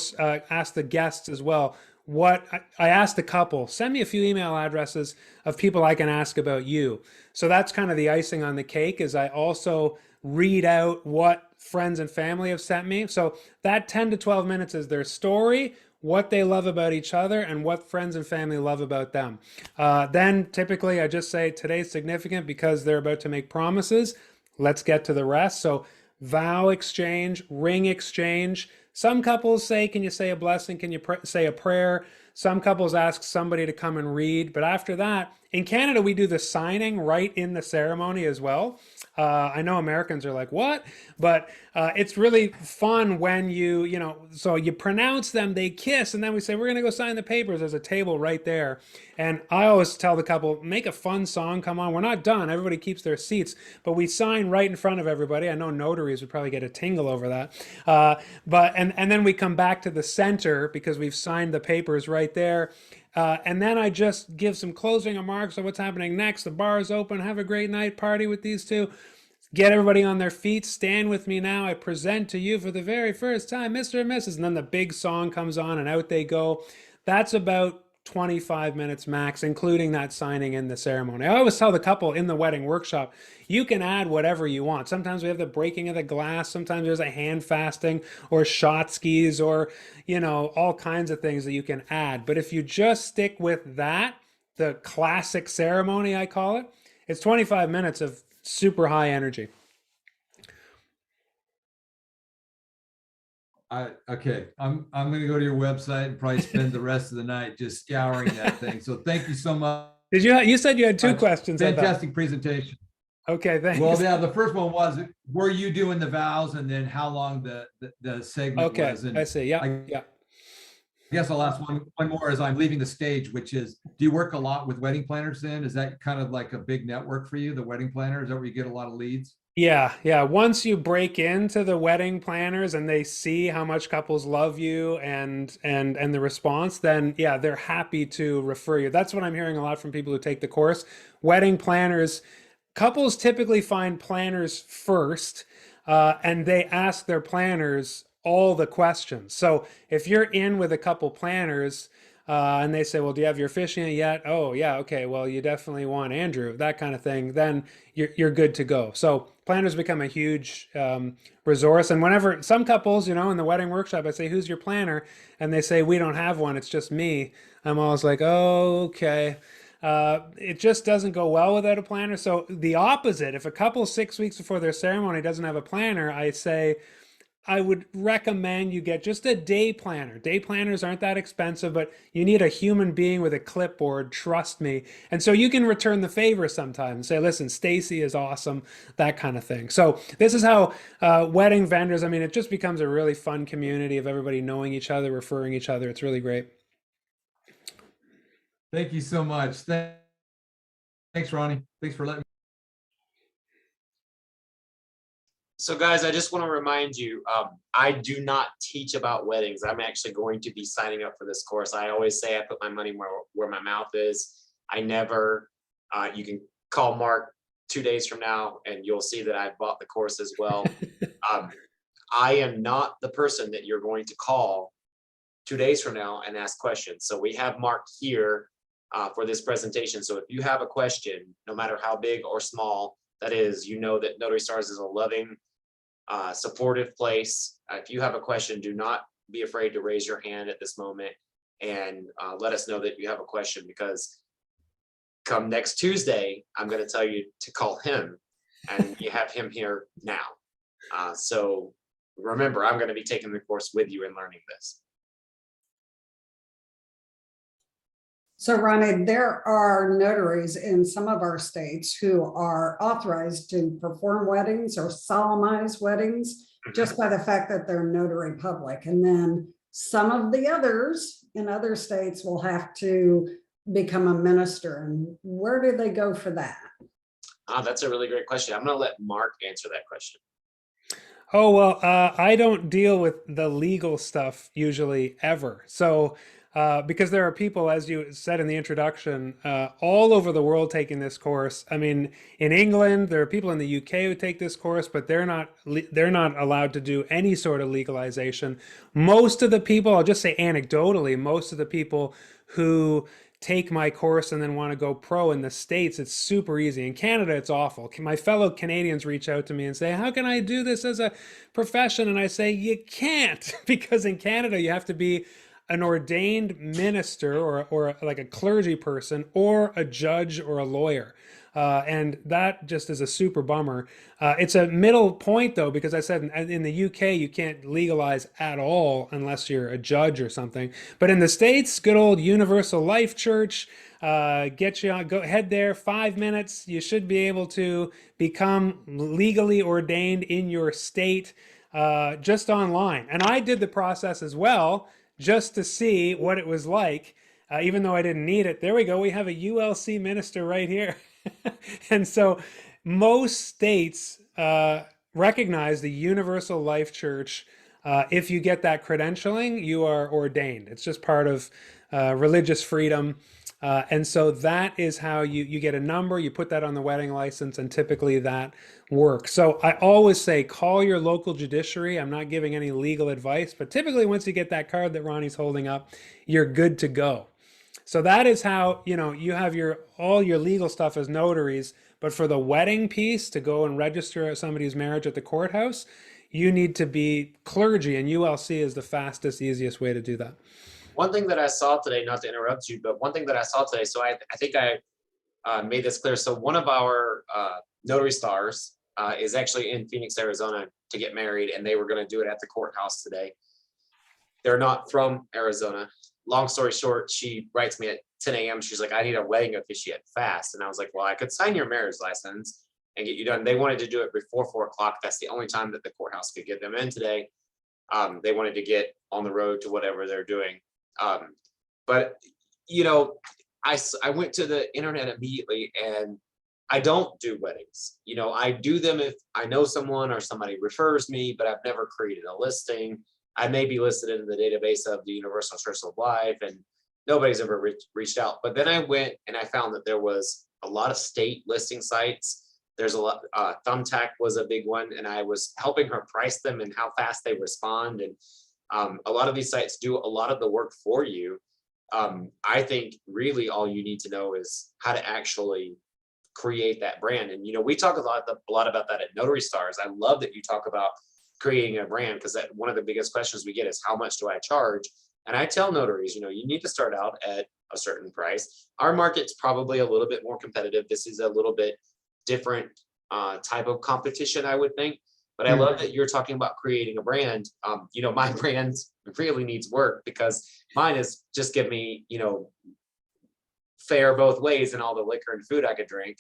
ask the guests as well. I asked the couple, send me a few email addresses of people I can ask about you. So that's kind of the icing on the cake, is I also read out what friends and family have sent me. So that 10 to 12 minutes is their story, what they love about each other, and what friends and family love about them. Then typically I just say today's significant because they're about to make promises. Let's get to the rest. So vow exchange, ring exchange. Some couples say, can you say a blessing? Can you say a prayer? Some couples ask somebody to come and read. But after that, in Canada, we do the signing right in the ceremony as well. I know Americans are like, what? But it's really fun when so you pronounce them, they kiss, and then we say, we're going to go sign the papers. There's a table right there. And I always tell the couple, make a fun song. Come on, we're not done. Everybody keeps their seats, but we sign right in front of everybody. I know notaries would probably get a tingle over that. And then we come back to the center because we've signed the papers right there. And then I just give some closing remarks on what's happening next. The bar is open. Have a great night. Party with these two. Get everybody on their feet. Stand with me now. I present to you for the very first time, Mr. and Mrs. And then the big song comes on and out they go. That's about 25 minutes max, including that signing in the ceremony. I always tell the couple in the wedding workshop, you can add whatever you want. Sometimes we have the breaking of the glass. Sometimes there's a hand fasting or shot skis or, all kinds of things that you can add. But if you just stick with that, the classic ceremony, I call it, it's 25 minutes of super high energy. Okay, I'm going to go to your website and probably spend the rest of the night just scouring that thing. So thank you so much. You said you had two questions. Fantastic presentation. Okay, thanks. Well, yeah, the first one was, were you doing the vows, and then how long the segment was? Okay, I see. Yeah, yeah. I guess I'll ask one more as I'm leaving the stage, which is, do you work a lot with wedding planners then? Is that kind of like a big network for you, the wedding planner? Is that where you get a lot of leads? Yeah. Once you break into the wedding planners and they see how much couples love you and the response, then yeah, they're happy to refer you. That's what I'm hearing a lot from people who take the course. Wedding planners, couples typically find planners first, and they ask their planners, all the questions. So if you're in with a couple planners and they say, well, do you have your officiant yet? Oh, yeah. Okay. Well, you definitely want Andrew, that kind of thing. Then you're good to go. So planners become a huge resource. And whenever some couples, you know, in the wedding workshop, I say, who's your planner? And they say, we don't have one. It's just me. I'm always like, oh, okay. It just doesn't go well without a planner. So the opposite, if a couple 6 weeks before their ceremony doesn't have a planner, I say, I would recommend you get just a day planner. Day planners aren't that expensive, but you need a human being with a clipboard, trust me. And so you can return the favor sometimes. Say, listen, Stacy is awesome, that kind of thing. So this is how wedding vendors, I mean, it just becomes a really fun community of everybody knowing each other, referring each other. It's really great. Thank you so much. Thanks, Ronnie. Thanks for letting me. So guys, I just want to remind you, I do not teach about weddings. I'm actually going to be signing up for this course. I always say I put my money where my mouth is. I never, you can call Mark 2 days from now and you'll see that I bought the course as well. I am not the person that you're going to call 2 days from now and ask questions. So we have Mark here for this presentation. So if you have a question, no matter how big or small that is, you know that Notary Stars is a loving, supportive place. If you have a question, do not be afraid to raise your hand at this moment and let us know that you have a question, because come next Tuesday, I'm going to tell you to call him and you have him here now. So remember, I'm going to be taking the course with you and learning this. So Ronnie, there are notaries in some of our states who are authorized to perform weddings or solemnize weddings just by the fact that they're notary public. And then some of the others in other states will have to become a minister. And where do they go for that? That's a really great question. I'm going to let Mark answer that question. Oh, well, I don't deal with the legal stuff usually ever. So because there are people, as you said in the introduction, all over the world taking this course. I mean, in England, there are people in the UK who take this course, but they're not allowed to do any sort of legalization. Most of the people, I'll just say anecdotally, most of the people who take my course and then want to go pro in the States, it's super easy. In Canada, it's awful. My fellow Canadians reach out to me and say, how can I do this as a profession? And I say, you can't, because in Canada, you have to be an ordained minister or like a clergy person or a judge or a lawyer. And that just is a super bummer. It's a middle point though, because I said in the UK, you can't legalize at all unless you're a judge or something. But in the States, good old Universal Life Church, get you on, go head there, 5 minutes. You should be able to become legally ordained in your state just online. And I did the process as well, just to see what it was like, even though I didn't need it. There we go. We have a ULC minister right here. And so most states recognize the Universal Life Church. If you get that credentialing, you are ordained. It's just part of religious freedom. And so that is how you get a number, you put that on the wedding license, and typically that works. So I always say, call your local judiciary. I'm not giving any legal advice, but typically once you get that card that Ronnie's holding up, you're good to go. So that is how, you know, you have all your legal stuff as notaries, but for the wedding piece, to go and register somebody's marriage at the courthouse, you need to be clergy, and ULC is the fastest, easiest way to do that. One thing that I saw today, not to interrupt you, but one thing that I saw today, so I think I made this clear. So one of our Notary Stars is actually in Phoenix, Arizona to get married, and they were going to do it at the courthouse today. They're not from Arizona. Long story short, she writes me at 10 a.m. She's like, I need a wedding officiate fast. And I was like, well, I could sign your marriage license and get you done. They wanted to do it before 4 o'clock. That's the only time that the courthouse could get them in today. They wanted to get on the road to whatever they're doing. But, you know, I went to the internet immediately, and I don't do weddings. You know, I do them if I know someone or somebody refers me, but I've never created a listing. I may be listed in the database of the Universal Church of Life, and nobody's ever reached out. But then I went and I found that there was a lot of state listing sites There's a lot, Thumbtack was a big one, and I was helping her price them and how fast they respond. And a lot of these sites do a lot of the work for you. I think really all you need to know is how to actually create that brand. And, we talk a lot about that at Notary Stars. I love that you talk about creating a brand, because that one of the biggest questions we get is, how much do I charge? And I tell notaries, you need to start out at a certain price. Our market's probably a little bit more competitive. This is a little bit different type of competition, I would think. But I love that you're talking about creating a brand. My brand really needs work, because mine is just give me, fair both ways and all the liquor and food I could drink.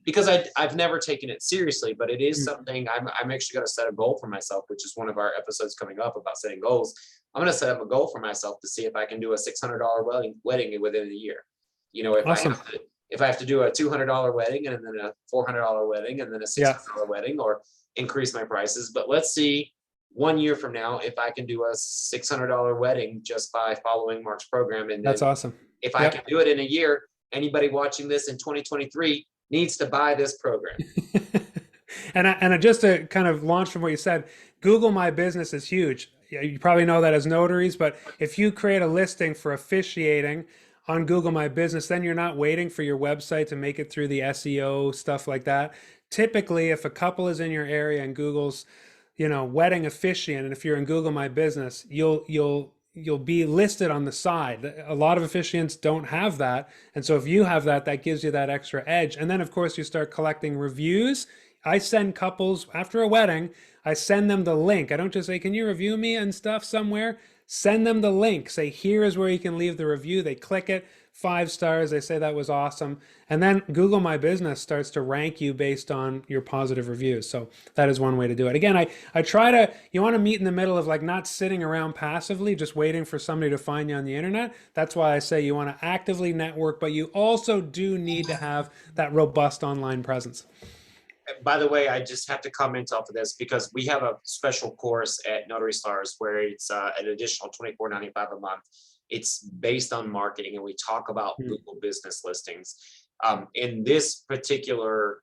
Because I've never taken it seriously, but it is something I'm actually going to set a goal for myself, which is one of our episodes coming up about setting goals. I'm going to set up a goal for myself to see if I can do a $600 wedding within a year. If Awesome. I have to do a $200 wedding, and then a $400 wedding, and then a $600 wedding, or increase my prices. But let's see 1 year from now if I can do a $600 wedding just by following Mark's program. And That's awesome. if I can do it in a year, anybody watching this in 2023 needs to buy this program. And just to kind of launch from what you said, Google My Business is huge. You probably know that as notaries, but if you create a listing for officiating on Google My Business, then you're not waiting for your website to make it through the SEO, stuff like that. Typically, if a couple is in your area and Google's, wedding officiant, and if you're in Google My Business, you'll be listed on the side. A lot of officiants don't have that. And so if you have that, that gives you that extra edge. And then of course you start collecting reviews. I send couples after a wedding, I send them the link. I don't just say, can you review me and stuff somewhere? Send them the link. Say, here is where you can leave the review. They click it, 5 stars. They say that was awesome. And then Google My Business starts to rank you based on your positive reviews. So that is one way to do it. Again, I try to, you want to meet in the middle of like not sitting around passively, just waiting for somebody to find you on the internet. That's why I say you want to actively network, but you also do need to have that robust online presence. By the way, I just have to comment off of this, because we have a special course at Notary Stars where it's an additional $24.95 a month. It's based on marketing, and we talk about Google business listings. In this particular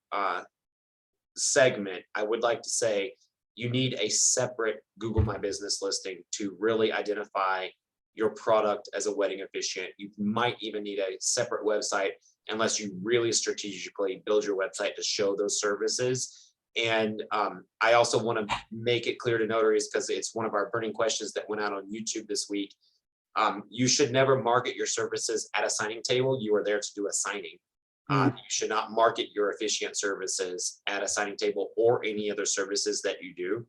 segment, I would like to say you need a separate Google My Business listing to really identify your product as a wedding officiant. You might even need a separate website, unless you really strategically build your website to show those services. And I also want to make it clear to notaries, because it's one of our burning questions that went out on YouTube this week. You should never market your services at a signing table. You are there to do a signing. You should not market your officiant services at a signing table or any other services that you do.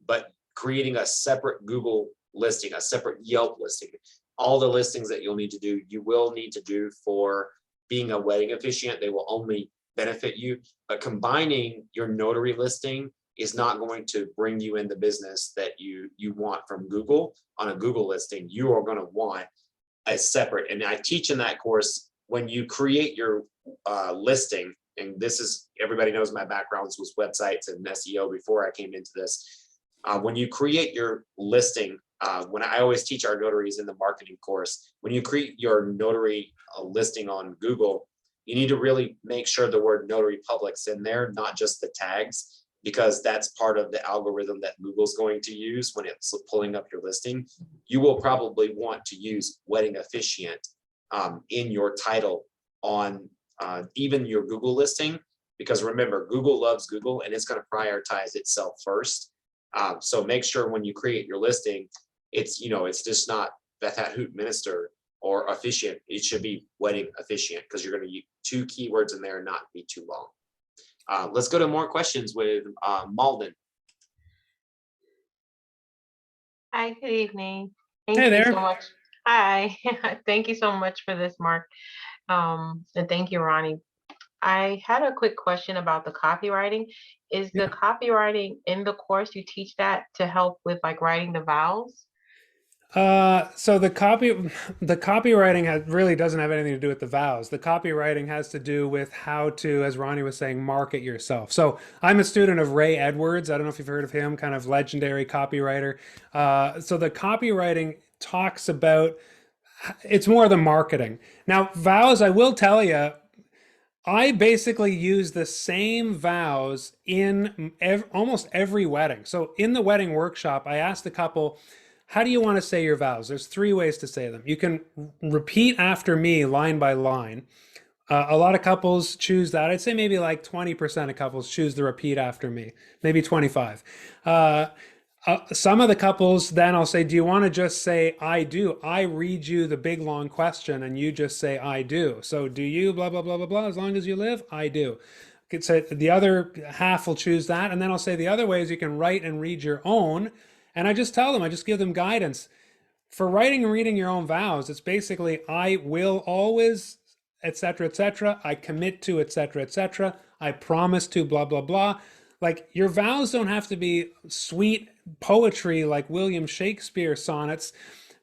But creating a separate Google listing, a separate Yelp listing, all the listings that you'll need to do, you will need to do for being a wedding officiant. They will only benefit you. But combining your notary listing is not going to bring you in the business that you want from Google. On a Google listing, you are going to want a separate, and I teach in that course, when you create your listing, and this is, everybody knows my background was websites and SEO before I came into this. When you create your listing, when I always teach our notaries in the marketing course, when you create your notary listing on Google, you need to really make sure the word notary public's in there, not just the tags, because that's part of the algorithm that Google's going to use when it's pulling up your listing. You will probably want to use wedding officiant in your title on even your Google listing, because remember, Google loves Google and it's going to prioritize itself first. So make sure when you create your listing, it's just not Beth Hat Hoot Minister or officiant. It should be wedding officiant, because you're going to use 2 keywords in there and not be too long. Let's go to more questions with Malden. Hi, good evening. Thank Hey you there. so much. Hi, thank you so much for this, Mark. And thank you, Ronnie. I had a quick question about the copywriting. Is the copywriting in the course you teach that to help with like writing the vows? So the copywriting really doesn't have anything to do with the vows. The copywriting has to do with how to, as Ronnie was saying, market yourself. So I'm a student of Ray Edwards. I don't know if you've heard of him, kind of legendary copywriter. So the copywriting talks about, it's more the marketing. Now, vows, I will tell you, I basically use the same vows in almost every wedding. So in the wedding workshop, I asked the couple, how do you want to say your vows? There's three ways to say them. You can repeat after me line by line. A lot of couples choose that. I'd say maybe like 20% of couples choose the repeat after me, maybe 25. Some of the couples, then I'll say, do you want to just say, I do? I read you the big long question and you just say, I do. So do you, blah, blah, blah, blah, blah, as long as you live? I do. So the other half will choose that. And then I'll say the other ways you can write and read your own. And I just tell them, I just give them guidance. For writing and reading your own vows, it's basically, I will always, etc., etc. I commit to, etc., etc. I promise to, blah, blah, blah. Like your vows don't have to be sweet poetry like William Shakespeare sonnets,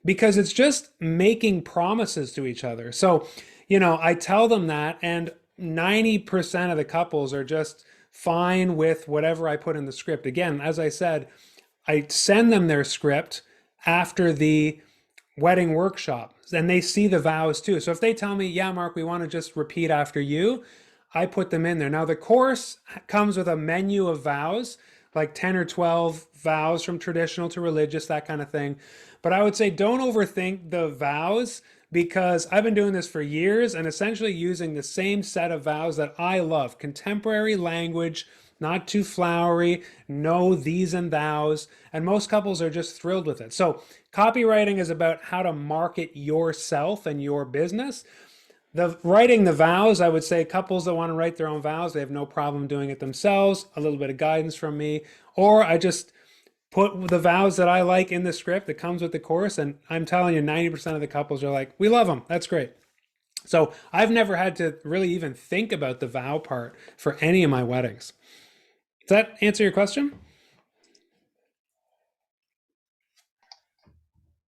because it's just making promises to each other. So, I tell them that, and 90% of the couples are just fine with whatever I put in the script. Again, as I said, I send them their script after the wedding workshop, and they see the vows too. So if they tell me, yeah, Mark, we want to just repeat after you, I put them in there. Now the course comes with a menu of vows, like 10 or 12 vows from traditional to religious, that kind of thing. But I would say don't overthink the vows, because I've been doing this for years and essentially using the same set of vows that I love. Contemporary language, not too flowery, no these and thous. And most couples are just thrilled with it. So copywriting is about how to market yourself and your business. Writing the vows, I would say couples that want to write their own vows, they have no problem doing it themselves. A little bit of guidance from me. Or I just put the vows that I like in the script that comes with the course. And I'm telling you, 90% of the couples are like, we love them. That's great. So I've never had to really even think about the vow part for any of my weddings. Does that answer your question?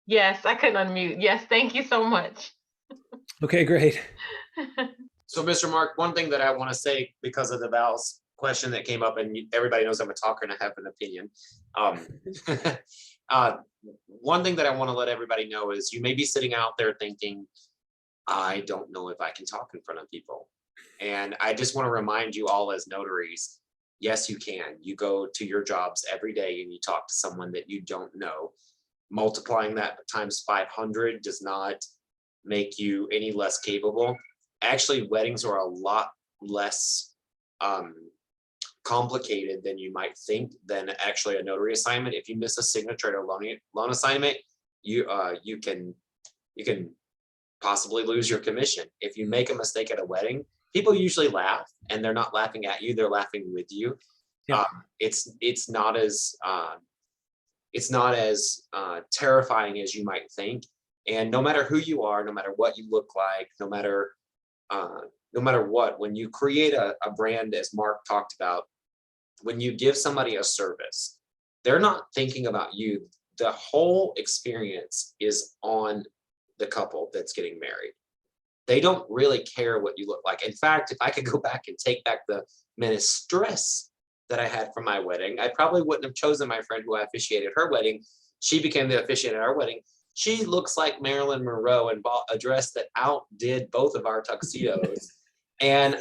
Yes, I couldn't unmute. Yes, thank you so much. Okay, great. So, Mr. Mark, one thing that I want to say because of the vows question that came up, and everybody knows I'm a talker and I have an opinion. uh, one thing that I want to let everybody know is you may be sitting out there thinking, I don't know if I can talk in front of people. And I just want to remind you all as notaries, yes, you can. You go to your jobs every day and you talk to someone that you don't know. Multiplying that times 500 does not make you any less capable. Actually, weddings are a lot less complicated than you might think than actually a notary assignment. If you miss a signature at a loan assignment, you can possibly lose your commission. If you make a mistake at a wedding, people usually laugh, and they're not laughing at you; they're laughing with you. Yeah. It's not as terrifying as you might think. And no matter who you are, no matter what you look like, no matter what, when you create a brand, as Mark talked about, when you give somebody a service, they're not thinking about you. The whole experience is on the couple that's getting married. They don't really care what you look like. In fact, if I could go back and take back the mistress that I had from my wedding, I probably wouldn't have chosen my friend who I officiated her wedding. She became the officiant at our wedding. She looks like Marilyn Monroe and bought a dress that outdid both of our tuxedos. And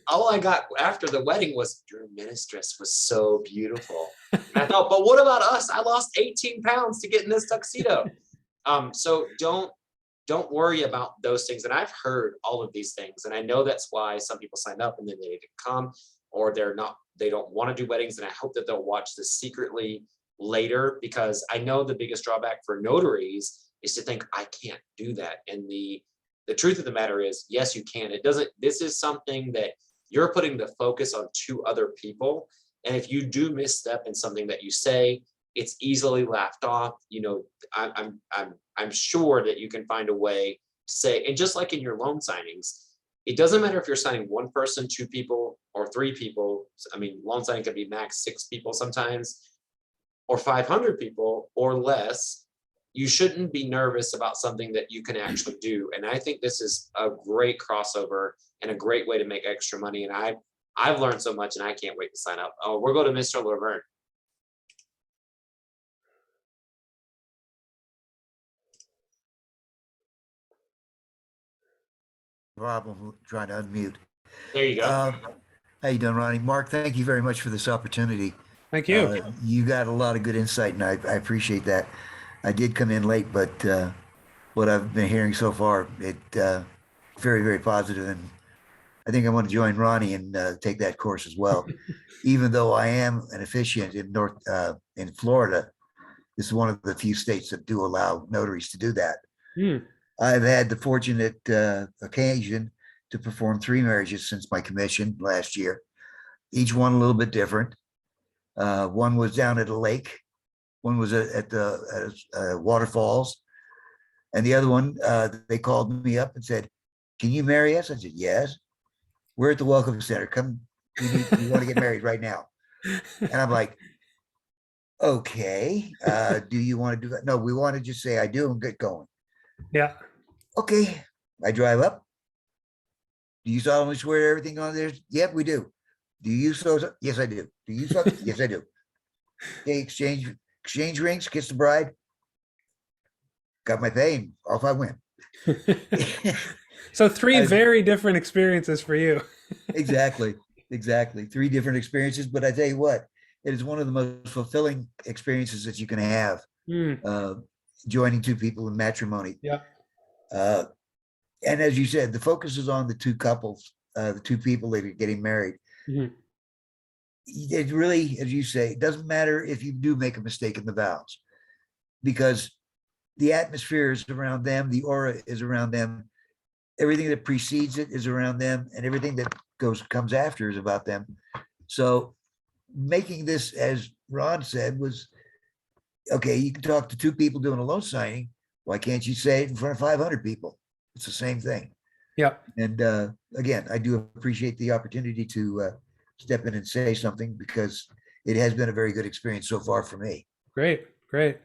all I got after the wedding was, your mistress was so beautiful. And I thought, but what about us? I lost 18 pounds to get in this tuxedo. So don't worry about those things. And I've heard all of these things. And I know that's why some people sign up and then they didn't come, or they don't want to do weddings. And I hope that they'll watch this secretly later, because I know the biggest drawback for notaries is to think, I can't do that. And the truth of the matter is, yes, you can. This is something that you're putting the focus on two other people. And if you do misstep in something that you say, it's easily laughed off. I'm sure that you can find a way to say, and just like in your loan signings, it doesn't matter if you're signing one person, two people, or three people. I mean, loan signing can be max 6 people sometimes, or 500 people or less. You shouldn't be nervous about something that you can actually do. And I think this is a great crossover and a great way to make extra money. And I've learned so much, and I can't wait to sign up. Oh, we'll go to Mr. Laverne. Problem trying to unmute. There you go. How you doing, Ronnie? Mark, thank you very much for this opportunity. Thank you. You got a lot of good insight, and I appreciate that. I did come in late, but what I've been hearing so far, it very, very positive, and I think I want to join Ronnie and take that course as well. Even though I am an officiant in Florida, this is one of the few states that do allow notaries to do that. Hmm. I've had the fortunate occasion to perform 3 marriages since my commission last year, each one a little bit different. One was down at a lake, one was at the waterfalls, and the other one, they called me up and said, "Can you marry us?" I said, "Yes. We're at the Welcome Center. Come, we want to get married right now." And I'm like, "Okay, do you want to do that?" "No, we want to just say I do and get going." Yeah. "Okay." I drive up. "Do you solemnly swear everything on there?" "Yep, we do." "Do you so?" "Yes, I do." "Do you so?" "Yes, I do." "Okay, exchange rings, kiss the bride." Got my pay and off I went. So 3 I- very different experiences for you. Exactly. 3 different experiences, but I tell you what, it is one of the most fulfilling experiences that you can have, Hmm. joining 2 people in matrimony. Yeah. And as you said, the focus is on the 2 couples, the 2 people that are getting married. Mhm. It really, as you say, it doesn't matter if you do make a mistake in the vows, because the atmosphere is around them, the aura is around them, everything that precedes it is around them, and everything that comes after is about them. So making this, as Ron said, was okay. You can talk to 2 people doing a loan signing. Why can't you say it in front of 500 people? It's the same thing. Yeah. And again, I do appreciate the opportunity to step in and say something, because it has been a very good experience so far for me. Great. Great.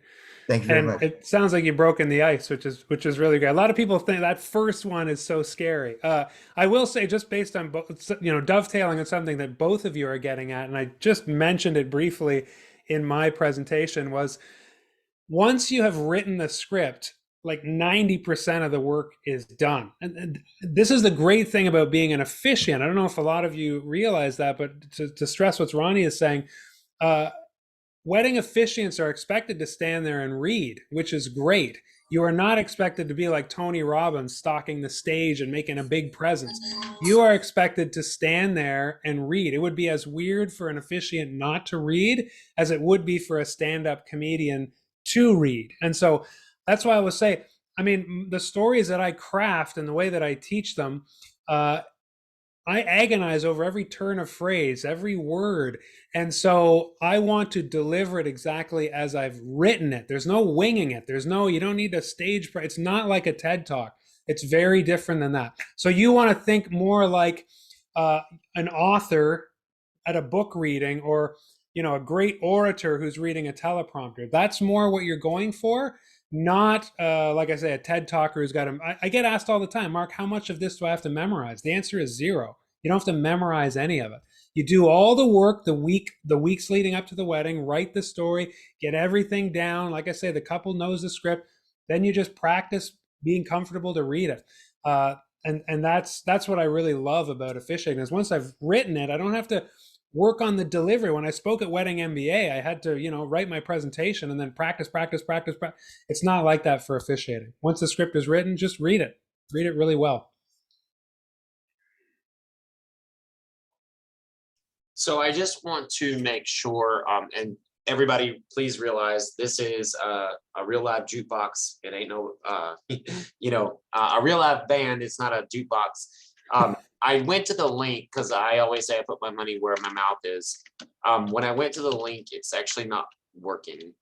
Thank you very And much. it sounds like you've broken the ice, which is really great. A lot of people think that first one is so scary. I will say, just based on dovetailing on something that both of you are getting at, and I just mentioned it briefly in my presentation, was once you have written the script, like 90% of the work is done. And this is the great thing about being an officiant. I don't know if a lot of you realize that, but to stress what Ronnie is saying, wedding officiants are expected to stand there and read, which is great. You are not expected to be like Tony Robbins, stalking the stage and making a big presence. You are expected to stand there and read. It would be as weird for an officiant not to read as it would be for a stand-up comedian to read. And so that's why I would say, I mean, the stories that I craft and the way that I teach them, I agonize over every turn of phrase, every word. And so I want to deliver it exactly as I've written it. There's no winging it. You don't need a stage. It's not like a TED Talk. It's very different than that. So you want to think more like an author at a book reading, or a great orator who's reading a teleprompter. That's more what you're going for, not like I say, a TED talker who's got I get asked all the time, "Mark, how much of this do I have to memorize?" The answer is 0. You don't have to memorize any of it. You do all the work the weeks leading up to the wedding, write the story, get everything down. Like I say, the couple knows the script. Then you just practice being comfortable to read it. And that's what I really love about officiating, is once I've written it, I don't have to work on the delivery. When I spoke at Wedding MBA, I had to, write my presentation and then practice. It's not like that for officiating. Once the script is written, just read it really well. So I just want to make sure, and everybody, please realize this is a real live jukebox. It ain't no, a real live band. It's not a jukebox. I went to the link because I always say I put my money where my mouth is. When I went to the link, it's actually not working.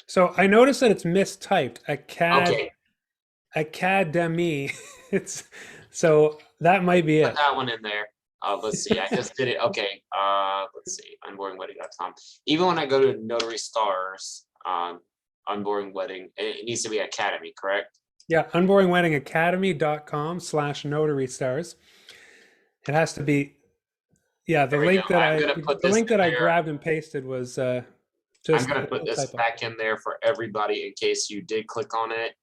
So I noticed that it's mistyped. Okay, Academy. So that might be put it. that one in there. Let's see. I just did it. Okay. Let's see. Unboringwedding.com. Even when I go to Notary Stars, Unboring Wedding, it needs to be Academy, correct? Yeah, unboringweddingacademy.com/Notary Stars. It has to be. Yeah, the There we link go. I'm gonna put this in that I there. grabbed and pasted was I'm just gonna a put this typo. back in there for everybody in case you did click on it.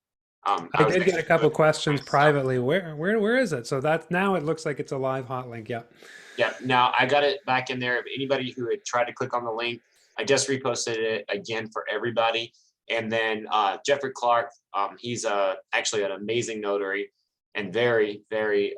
I was did get a actually couple doing questions myself. privately. Where is it? So that now it looks like it's a live hot link. Yep. Yeah, now I got it back in there. If anybody who had tried to click on the link, I just reposted it again for everybody. And then Jeffrey Clark, he's actually an amazing notary and very, very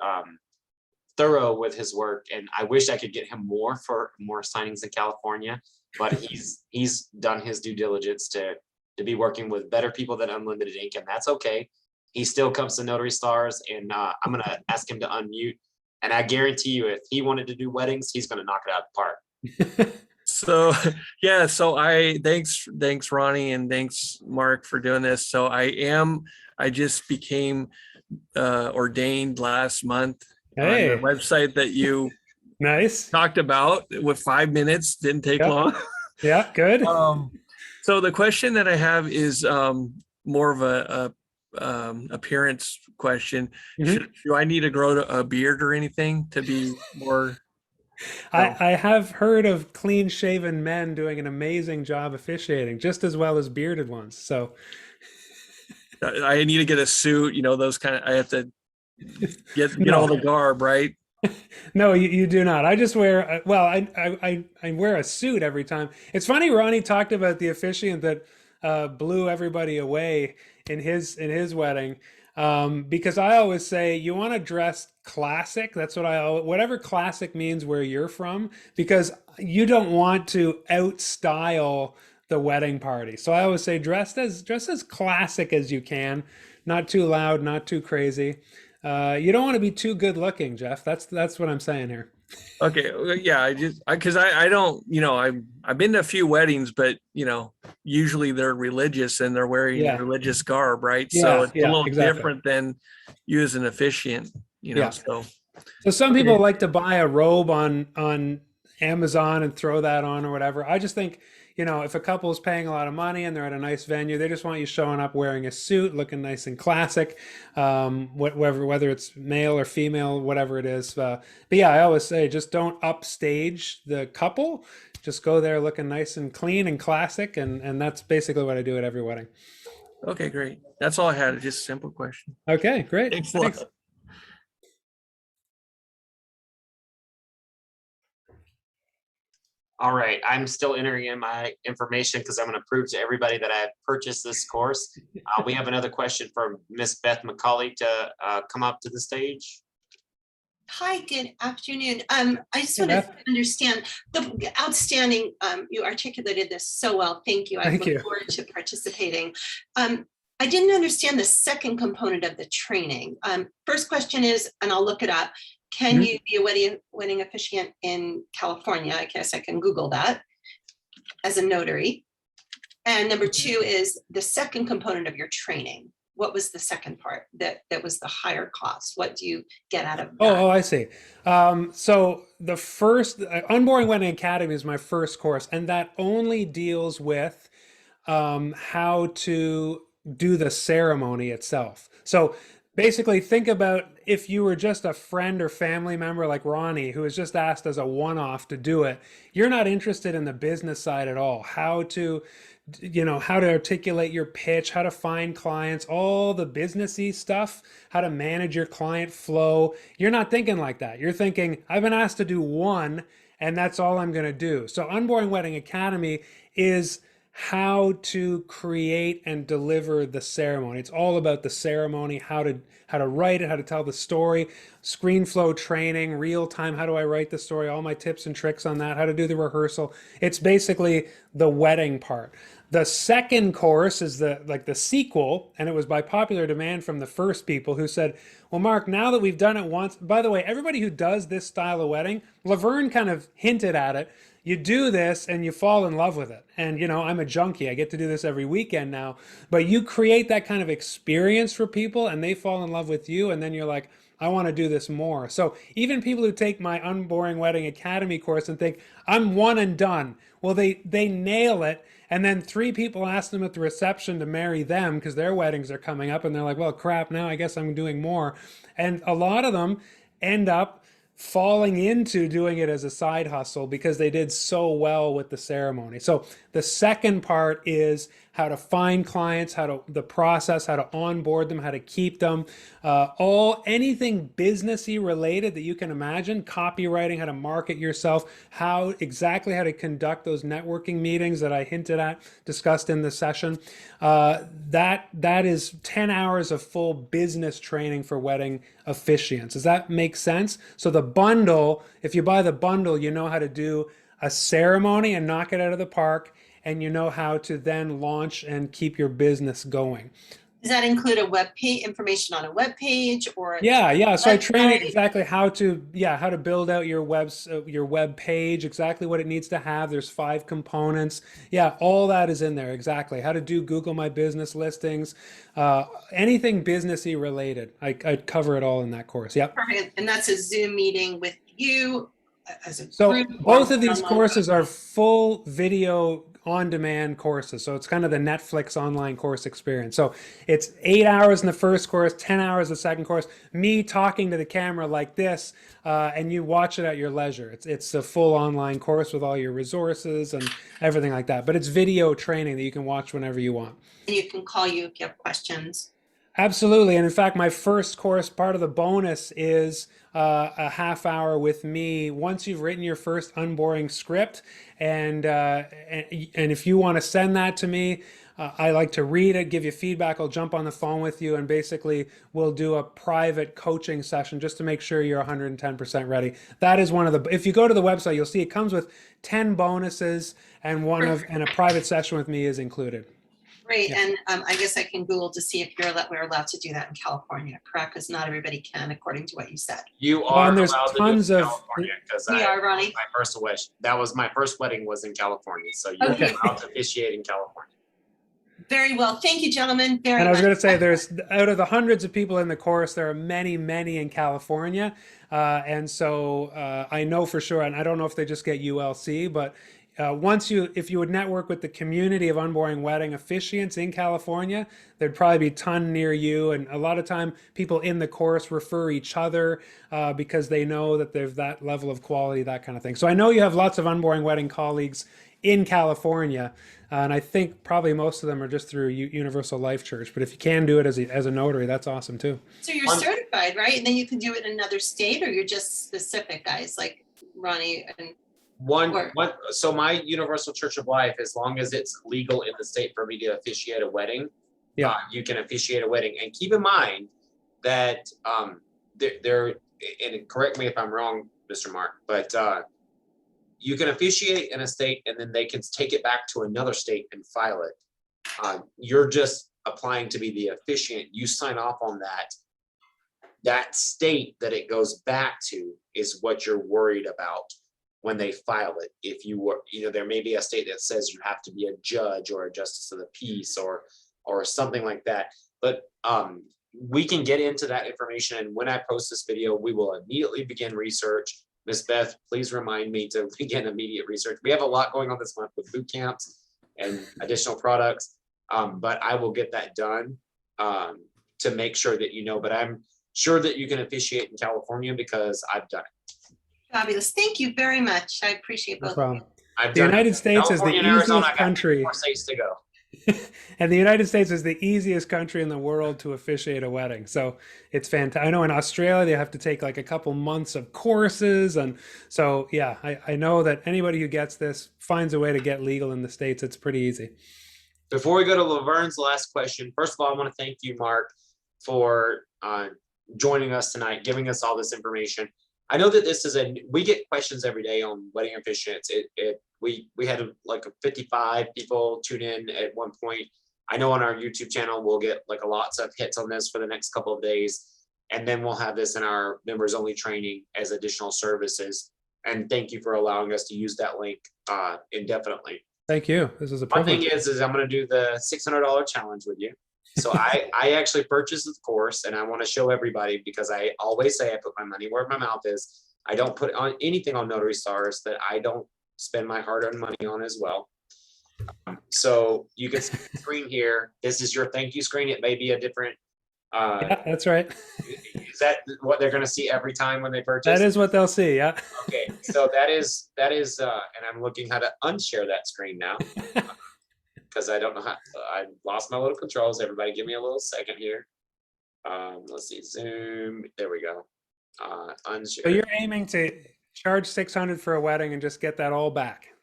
thorough with his work. And I wish I could get him more for more signings in California, but he's done his due diligence to be working with better people than Unlimited Ink, and that's okay. He still comes to Notary Stars, and I'm gonna ask him to unmute. And I guarantee you, if he wanted to do weddings, he's gonna knock it out of the park. So yeah, so thanks Ronnie, and thanks Mark for doing this. So I just became ordained last month on Hey, the website that you nice. talked about with 5 minutes, didn't take Yep. long. Yeah, good. So the question that I have is more of a appearance question. Mhm. Do I need to grow a beard or anything to be more? I have heard of clean shaven men doing an amazing job officiating, just as well as bearded ones. So I need to get a suit, those kind of, I have to get No. all the garb, right? no, you do not. I just wear well, I wear a suit every time. It's funny. Ronnie talked about the officiant that blew everybody away in his wedding. Because I always say you want to dress classic. That's what whatever classic means where you're from, because you don't want to outstyle the wedding party. So I always say dress as classic as you can, not too loud, not too crazy. You don't want to be too good looking, Jeff. That's what I'm saying here. Okay. Yeah. I don't, I've been to a few weddings, but usually they're religious and they're wearing Yeah. religious garb, right? Yeah, So it's a yeah, little exactly. different than you as an officiant, Yeah. so. So some Okay. people like to buy a robe on Amazon and throw that on or whatever. I just think, if a couple is paying a lot of money and they're at a nice venue, they just want you showing up wearing a suit, looking nice and classic, whether it's male or female, whatever it is. But yeah, I always say just don't upstage the couple. Just go there looking nice and clean and classic, and that's basically what I do at every wedding. Okay, great. That's all I had. Just a simple question. Okay, great. Thanks a lot. Thanks. All right, I'm still entering in my information because I'm going to prove to everybody that I have purchased this course. We have another question from Miss Beth McCauley to come up to the stage. Hi, good afternoon. I just want to understand the outstanding, you articulated this so well. Thank you. I Thank you. look forward to participating. I didn't understand the second component of the training. First question is, and I'll look it up, can you be a wedding officiant in California? I guess I can Google that as a notary. And number two is the second component of your training. What was the second part that was the higher cost? What do you get out of that? Oh, I see. So the first Unboring Wedding Academy is my first course, and that only deals with how to do the ceremony itself. So basically, think about if you were just a friend or family member like Ronnie, who was just asked as a one-off to do it. You're not interested in the business side at all. How to articulate your pitch, how to find clients, all the businessy stuff, how to manage your client flow. You're not thinking like that. You're thinking, I've been asked to do one, and that's all I'm going to do. So Unboring Wedding Academy is how to create and deliver the ceremony. It's all about the ceremony, how to write it, how to tell the story, screen flow training, real time, how do I write the story, all my tips and tricks on that, how to do the rehearsal. It's basically the wedding part. The second course is the sequel, and it was by popular demand from the first people who said, well, Mark, now that we've done it once, by the way, everybody who does this style of wedding, Laverne kind of hinted at it. You do this and you fall in love with it. And, I'm a junkie. I get to do this every weekend now. But you create that kind of experience for people and they fall in love with you. And then you're like, I want to do this more. So even people who take my Unboring Wedding Academy course and think, I'm one and done. Well, they nail it. And then 3 people ask them at the reception to marry them because their weddings are coming up. And they're like, well, crap, now I guess I'm doing more. And a lot of them end up falling into doing it as a side hustle because they did so well with the ceremony. So The second part is how to find clients, the process, how to onboard them, how to keep them, anything businessy related that you can imagine, copywriting, how to market yourself, exactly how to conduct those networking meetings that I hinted at, discussed in the session. That is 10 hours of full business training for wedding officiants. Does that make sense? So the bundle, if you buy the bundle, you know how to do a ceremony and knock it out of the park, and you know how to then launch and keep your business going. Does that include a web page, information on a web page, or? Yeah. So I train you website? exactly how to build out your web page, exactly what it needs to have. There's 5 components. Yeah, all that is in there. Exactly how to do Google My Business listings, anything businessy related. I cover it all in that course. Yep. Perfect. And that's a Zoom meeting with you as a So group? both or of these one-on-one? courses are full video on-demand courses. So it's kind of the Netflix online course experience. So it's 8 hours in the first course, 10 hours the second course, me talking to the camera like this, and you watch it at your leisure. It's a full online course with all your resources and everything like that. But it's video training that you can watch whenever you want. And you can call you if you have questions. Absolutely. And in fact, my first course, part of the bonus is a half hour with me once you've written your first unboring script. And if you want to send that to me, I like to read it, give you feedback. I'll jump on the phone with you, and basically we'll do a private coaching session just to make sure you're 110% ready. That is one of the, if you go to the website, you'll see it comes with 10 bonuses, and and a private session with me is included. Great. Yeah. And I guess I can Google to see if we're allowed to do that in California, correct? Because not everybody can, according to what you said. You Well, are and there's allowed to do it tons in of- California because We are, Ronnie. my first wedding. That was my first wedding was in California, so you're Okay. allowed to officiate in California. Very well. Thank you, gentlemen, very much. And I was going to say, there's out of the hundreds of people in the course, there are many, many in California. And so I know for sure, and I don't know if they just get ULC, but if you would network with the community of unboring wedding officiants in California, there'd probably be a ton near you. And a lot of time people in the course refer each other because they know that there's that level of quality, that kind of thing. So I know you have lots of unboring wedding colleagues in California. And I think probably most of them are just through Universal Life Church. But if you can do it as a notary, that's awesome too. So you're certified, right? And then you can do it in another state, or you're just specific guys like Ronnie and So my Universal Church of Life, as long as it's legal in the state for me to officiate a wedding, Yeah. You can officiate a wedding. And keep in mind that there, and correct me if I'm wrong, Mr. Mark, but you can officiate in a state and then they can take it back to another state and file it. You're just applying to be the officiant. You sign off on that. That state that it goes back to is what you're worried about when they file it. If you were, there may be a state that says you have to be a judge or a justice of the peace or something like that. But we can get into that information. And when I post this video, we will immediately begin research. Ms. Beth, please remind me to begin immediate research. We have a lot going on this month with boot camps and additional products, but I will get that done to make sure that you know. But I'm sure that you can officiate in California because I've done it. fabulous. Thank you very much. I appreciate No both. problem. I've The done United States is the California and Arizona. easiest I got country. 4 states to go. And the United States is the easiest country in the world to officiate a wedding. So it's fantastic. I know in Australia, they have to take like a couple months of courses. And so, yeah, I know that anybody who gets this finds a way to get legal in the States. It's pretty easy. Before we go to Laverne's last question, first of all, I want to thank you, Mark, for joining us tonight, giving us all this information. I know that this is we get questions every day on wedding officiants. We had like 55 people tune in at one point. I know on our YouTube channel, we'll get like lots of hits on this for the next couple of days. And then we'll have this in our members only training as additional services. And thank you for allowing us to use that link indefinitely. Thank you. This is a One privilege. thing is I'm going to do the $600 challenge with you. So I actually purchased the course and I want to show everybody because I always say I put my money where my mouth is. I don't put on anything on Notary Stars that I don't spend my hard-earned money on as well. So you can see the screen here. This is your thank you screen. It may be a different. Yeah, that's right. Is that what they're gonna see every time when they purchase? That is what they'll see. Yeah. Okay, so that is, and I'm looking how to unshare that screen now. Because I don't know how, I lost my little controls. Everybody give me a little second here. Let's see, Zoom, there we go. Unshare. So you're aiming to charge 600 for a wedding and just get that all back.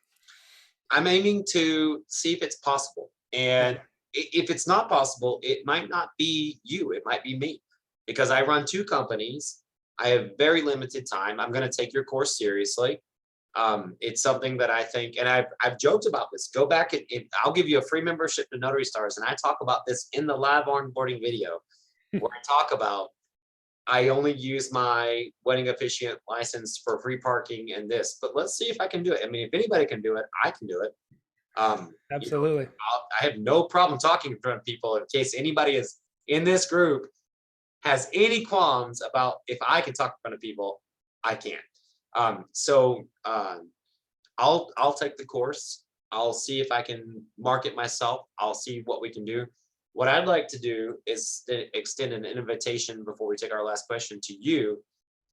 I'm aiming to see if it's possible. And if it's not possible, it might not be you, it might be me. Because I run 2 companies. I have very limited time. I'm going to take your course seriously. It's something that I think, and I've joked about this. Go back and I'll give you a free membership to Notary Stars. And I talk about this in the live onboarding video where I talk about I only use my wedding officiant license for free parking and this, but let's see if I can do it. I mean, if anybody can do it, I can do it. Absolutely. You know, I have no problem talking in front of people in case anybody is in this group has any qualms about if I can talk in front of people, I can. I'll take the course. I'll see if I can market myself. I'll see what we can do. What I'd like to do is extend an invitation before we take our last question to you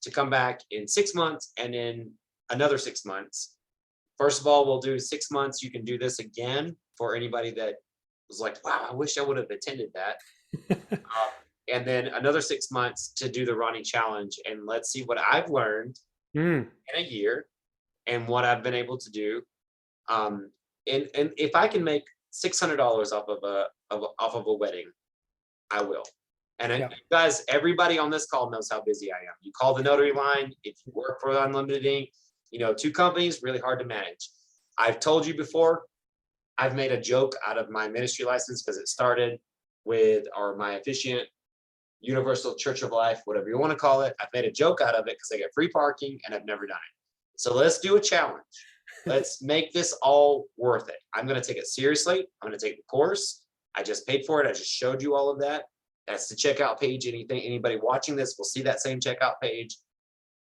to come back in 6 months and in another 6 months. First of all, we'll do 6 months. You can do this again for anybody that was like, wow, I wish I would have attended that. And then another 6 months to do the Ronnie challenge. And let's see what I've learned in a year and what I've been able to do. And if I can make $600 off of a wedding, I will. And Yeah. you guys, everybody on this call knows how busy I am. You call the notary line if you work for Unlimited Ink. You know, 2 companies, really hard to manage. I've told you before, I've made a joke out of my ministry license because it started with my Officiant, Universal Church of Life, whatever you want to call it. I've made a joke out of it because I get free parking and I've never done it. So let's do a challenge. Let's make this all worth it. I'm going to take it seriously. I'm going to take the course. I just paid for it. I just showed you all of that. That's the checkout page. Anybody watching this will see that same checkout page.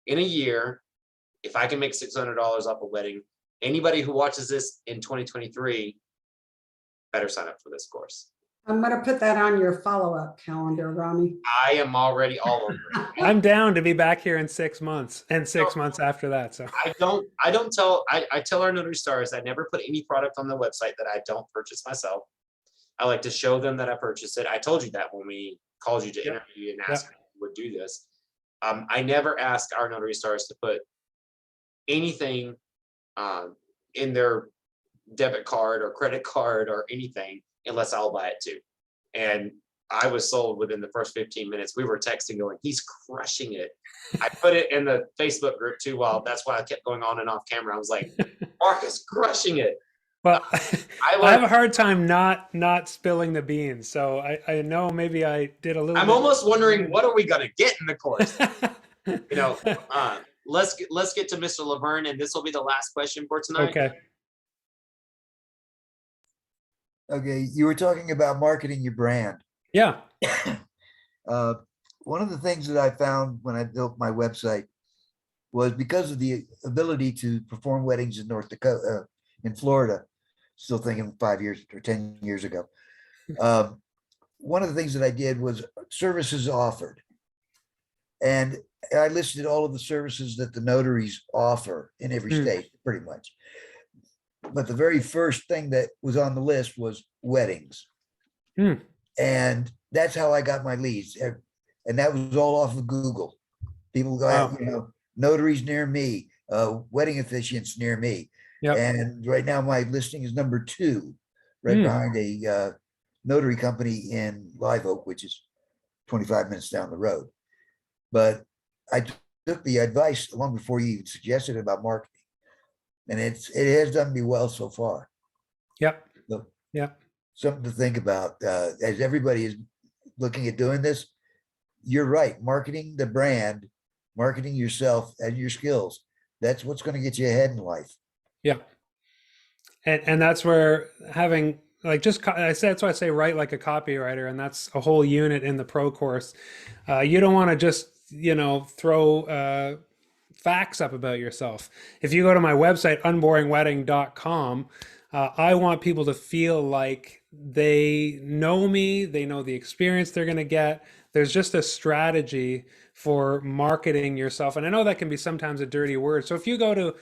In a year, if I can make $600 off a wedding, anybody who watches this in 2023 better sign up for this course. I'm going to put that on your follow-up calendar, Ronnie. I am already all over it. I'm down to be back here in 6 months and 6 months after that. So I tell our Notary Stars, I never put any product on the website that I don't purchase myself. I like to show them that I purchased it. I told you that when we called you to interview and ask if you would do this. I never ask our Notary Stars to put anything in their debit card or credit card or anything unless I'll buy it too. And I was sold within the first 15 minutes. We were texting going, he's crushing it. I put it in the Facebook group too. Well, that's why I kept going on and off camera. I was like, Mark is crushing it. well, I have a hard time not spilling the beans. So I know maybe I did a little. I'm almost wondering, what are we gonna get in the course? You know, let's get to Mr. Laverne, and this will be the last question for tonight. Okay. Okay, you were talking about marketing your brand. Yeah. One of the things that I found when I built my website was because of the ability to perform weddings in North Dakota, in Florida, still thinking 5 years or 10 years ago. One of the things that I did was services offered. And I listed all of the services that the notaries offer in every state, pretty much. But the very first thing that was on the list was weddings. And that's how I got my leads. And that was all off of Google. People go, you know, notaries near me, wedding officiants near me. Yep. And right now my listing is number 2, right behind a notary company in Live Oak, which is 25 minutes down the road. But I took the advice long before you even suggested about marketing. And it has done me well so far. Yep. So, Yep. something to think about as everybody is looking at doing this. You're right. Marketing the brand, marketing yourself and your skills. That's what's going to get you ahead in life. Yeah. And that's where having like that's why I say write like a copywriter, and that's a whole unit in the pro course. You don't want to just, you know, throw facts up about yourself. If you go to my website, unboringwedding.com, I want people to feel like they know me, they know the experience they're going to get. There's just a strategy for marketing yourself. And I know that can be sometimes a dirty word. So if you go to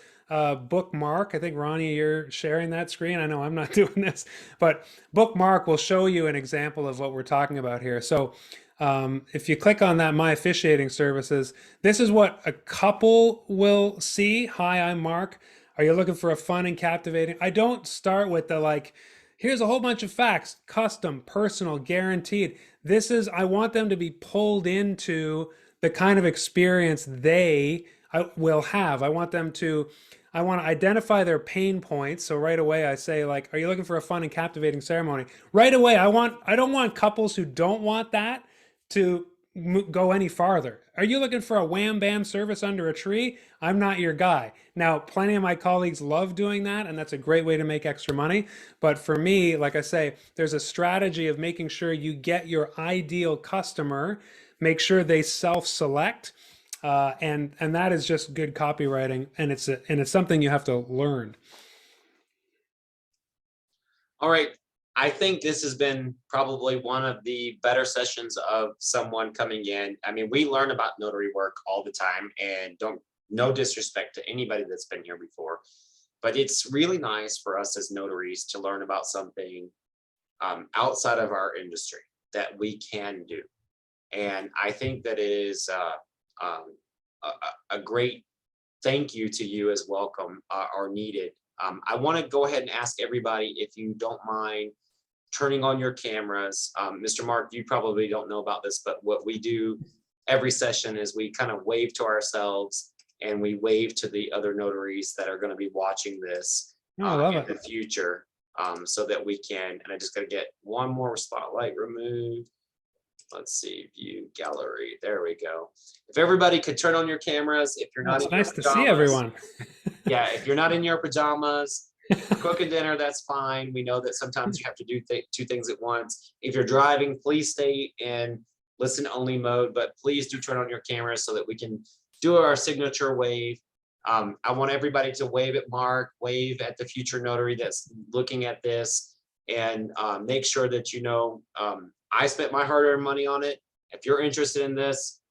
Bookmark, I think Ronnie, you're sharing that screen. I know I'm not doing this, but Bookmark will show you an example of what we're talking about here. So if you click on that My Officiating Services, this is what a couple will see. Hi, I'm Mark. Are you looking for a fun and captivating? I don't start with the like, here's a whole bunch of facts, custom, personal, guaranteed. This is, I want them to be pulled into the kind of experience they will have. I want to identify their pain points. So right away I say like, are you looking for a fun and captivating ceremony? Right away, I don't want couples who don't want that to go any farther. Are you looking for a wham bam service under a tree? I'm not your guy. Now, plenty of my colleagues love doing that, and that's a great way to make extra money. But for me, like I say, there's a strategy of making sure you get your ideal customer, make sure they self-select, and that is just good copywriting, and it's something you have to learn. All right. I think this has been probably one of the better sessions of someone coming in. I mean, we learn about notary work all the time, and no disrespect to anybody that's been here before, but it's really nice for us as notaries to learn about something outside of our industry that we can do. And I think that it is a great thank you to you as welcome are needed. I want to go ahead and ask everybody, if you don't mind turning on your cameras. Mr. Mark, you probably don't know about this, but what we do every session is we kind of wave to ourselves and we wave to the other notaries that are going to be watching this Oh, I love in it. the future, so that we can, and I just got to get one more spotlight removed. Let's see, view gallery. There we go. If everybody could turn on your cameras, if you're not It's in your nice to see pajamas, everyone. yeah, if you're not in your pajamas, cooking dinner, that's fine. We know that sometimes you have to do two things at once. If you're driving, please stay in listen only mode, but please do turn on your cameras so that we can do our signature wave. I want everybody to wave at Mark, wave at the future notary that's looking at this, and make sure that you know I spent my hard-earned money on it. If you're interested in this,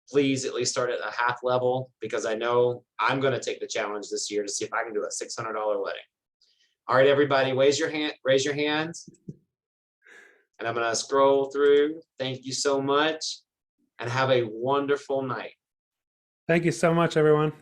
please at least start at a half level, because I know I'm going to take the challenge this year to see if I can do a $600 wedding. All right, everybody, raise your hands. And I'm going to scroll through. Thank you so much, and have a wonderful night. Thank you so much, everyone.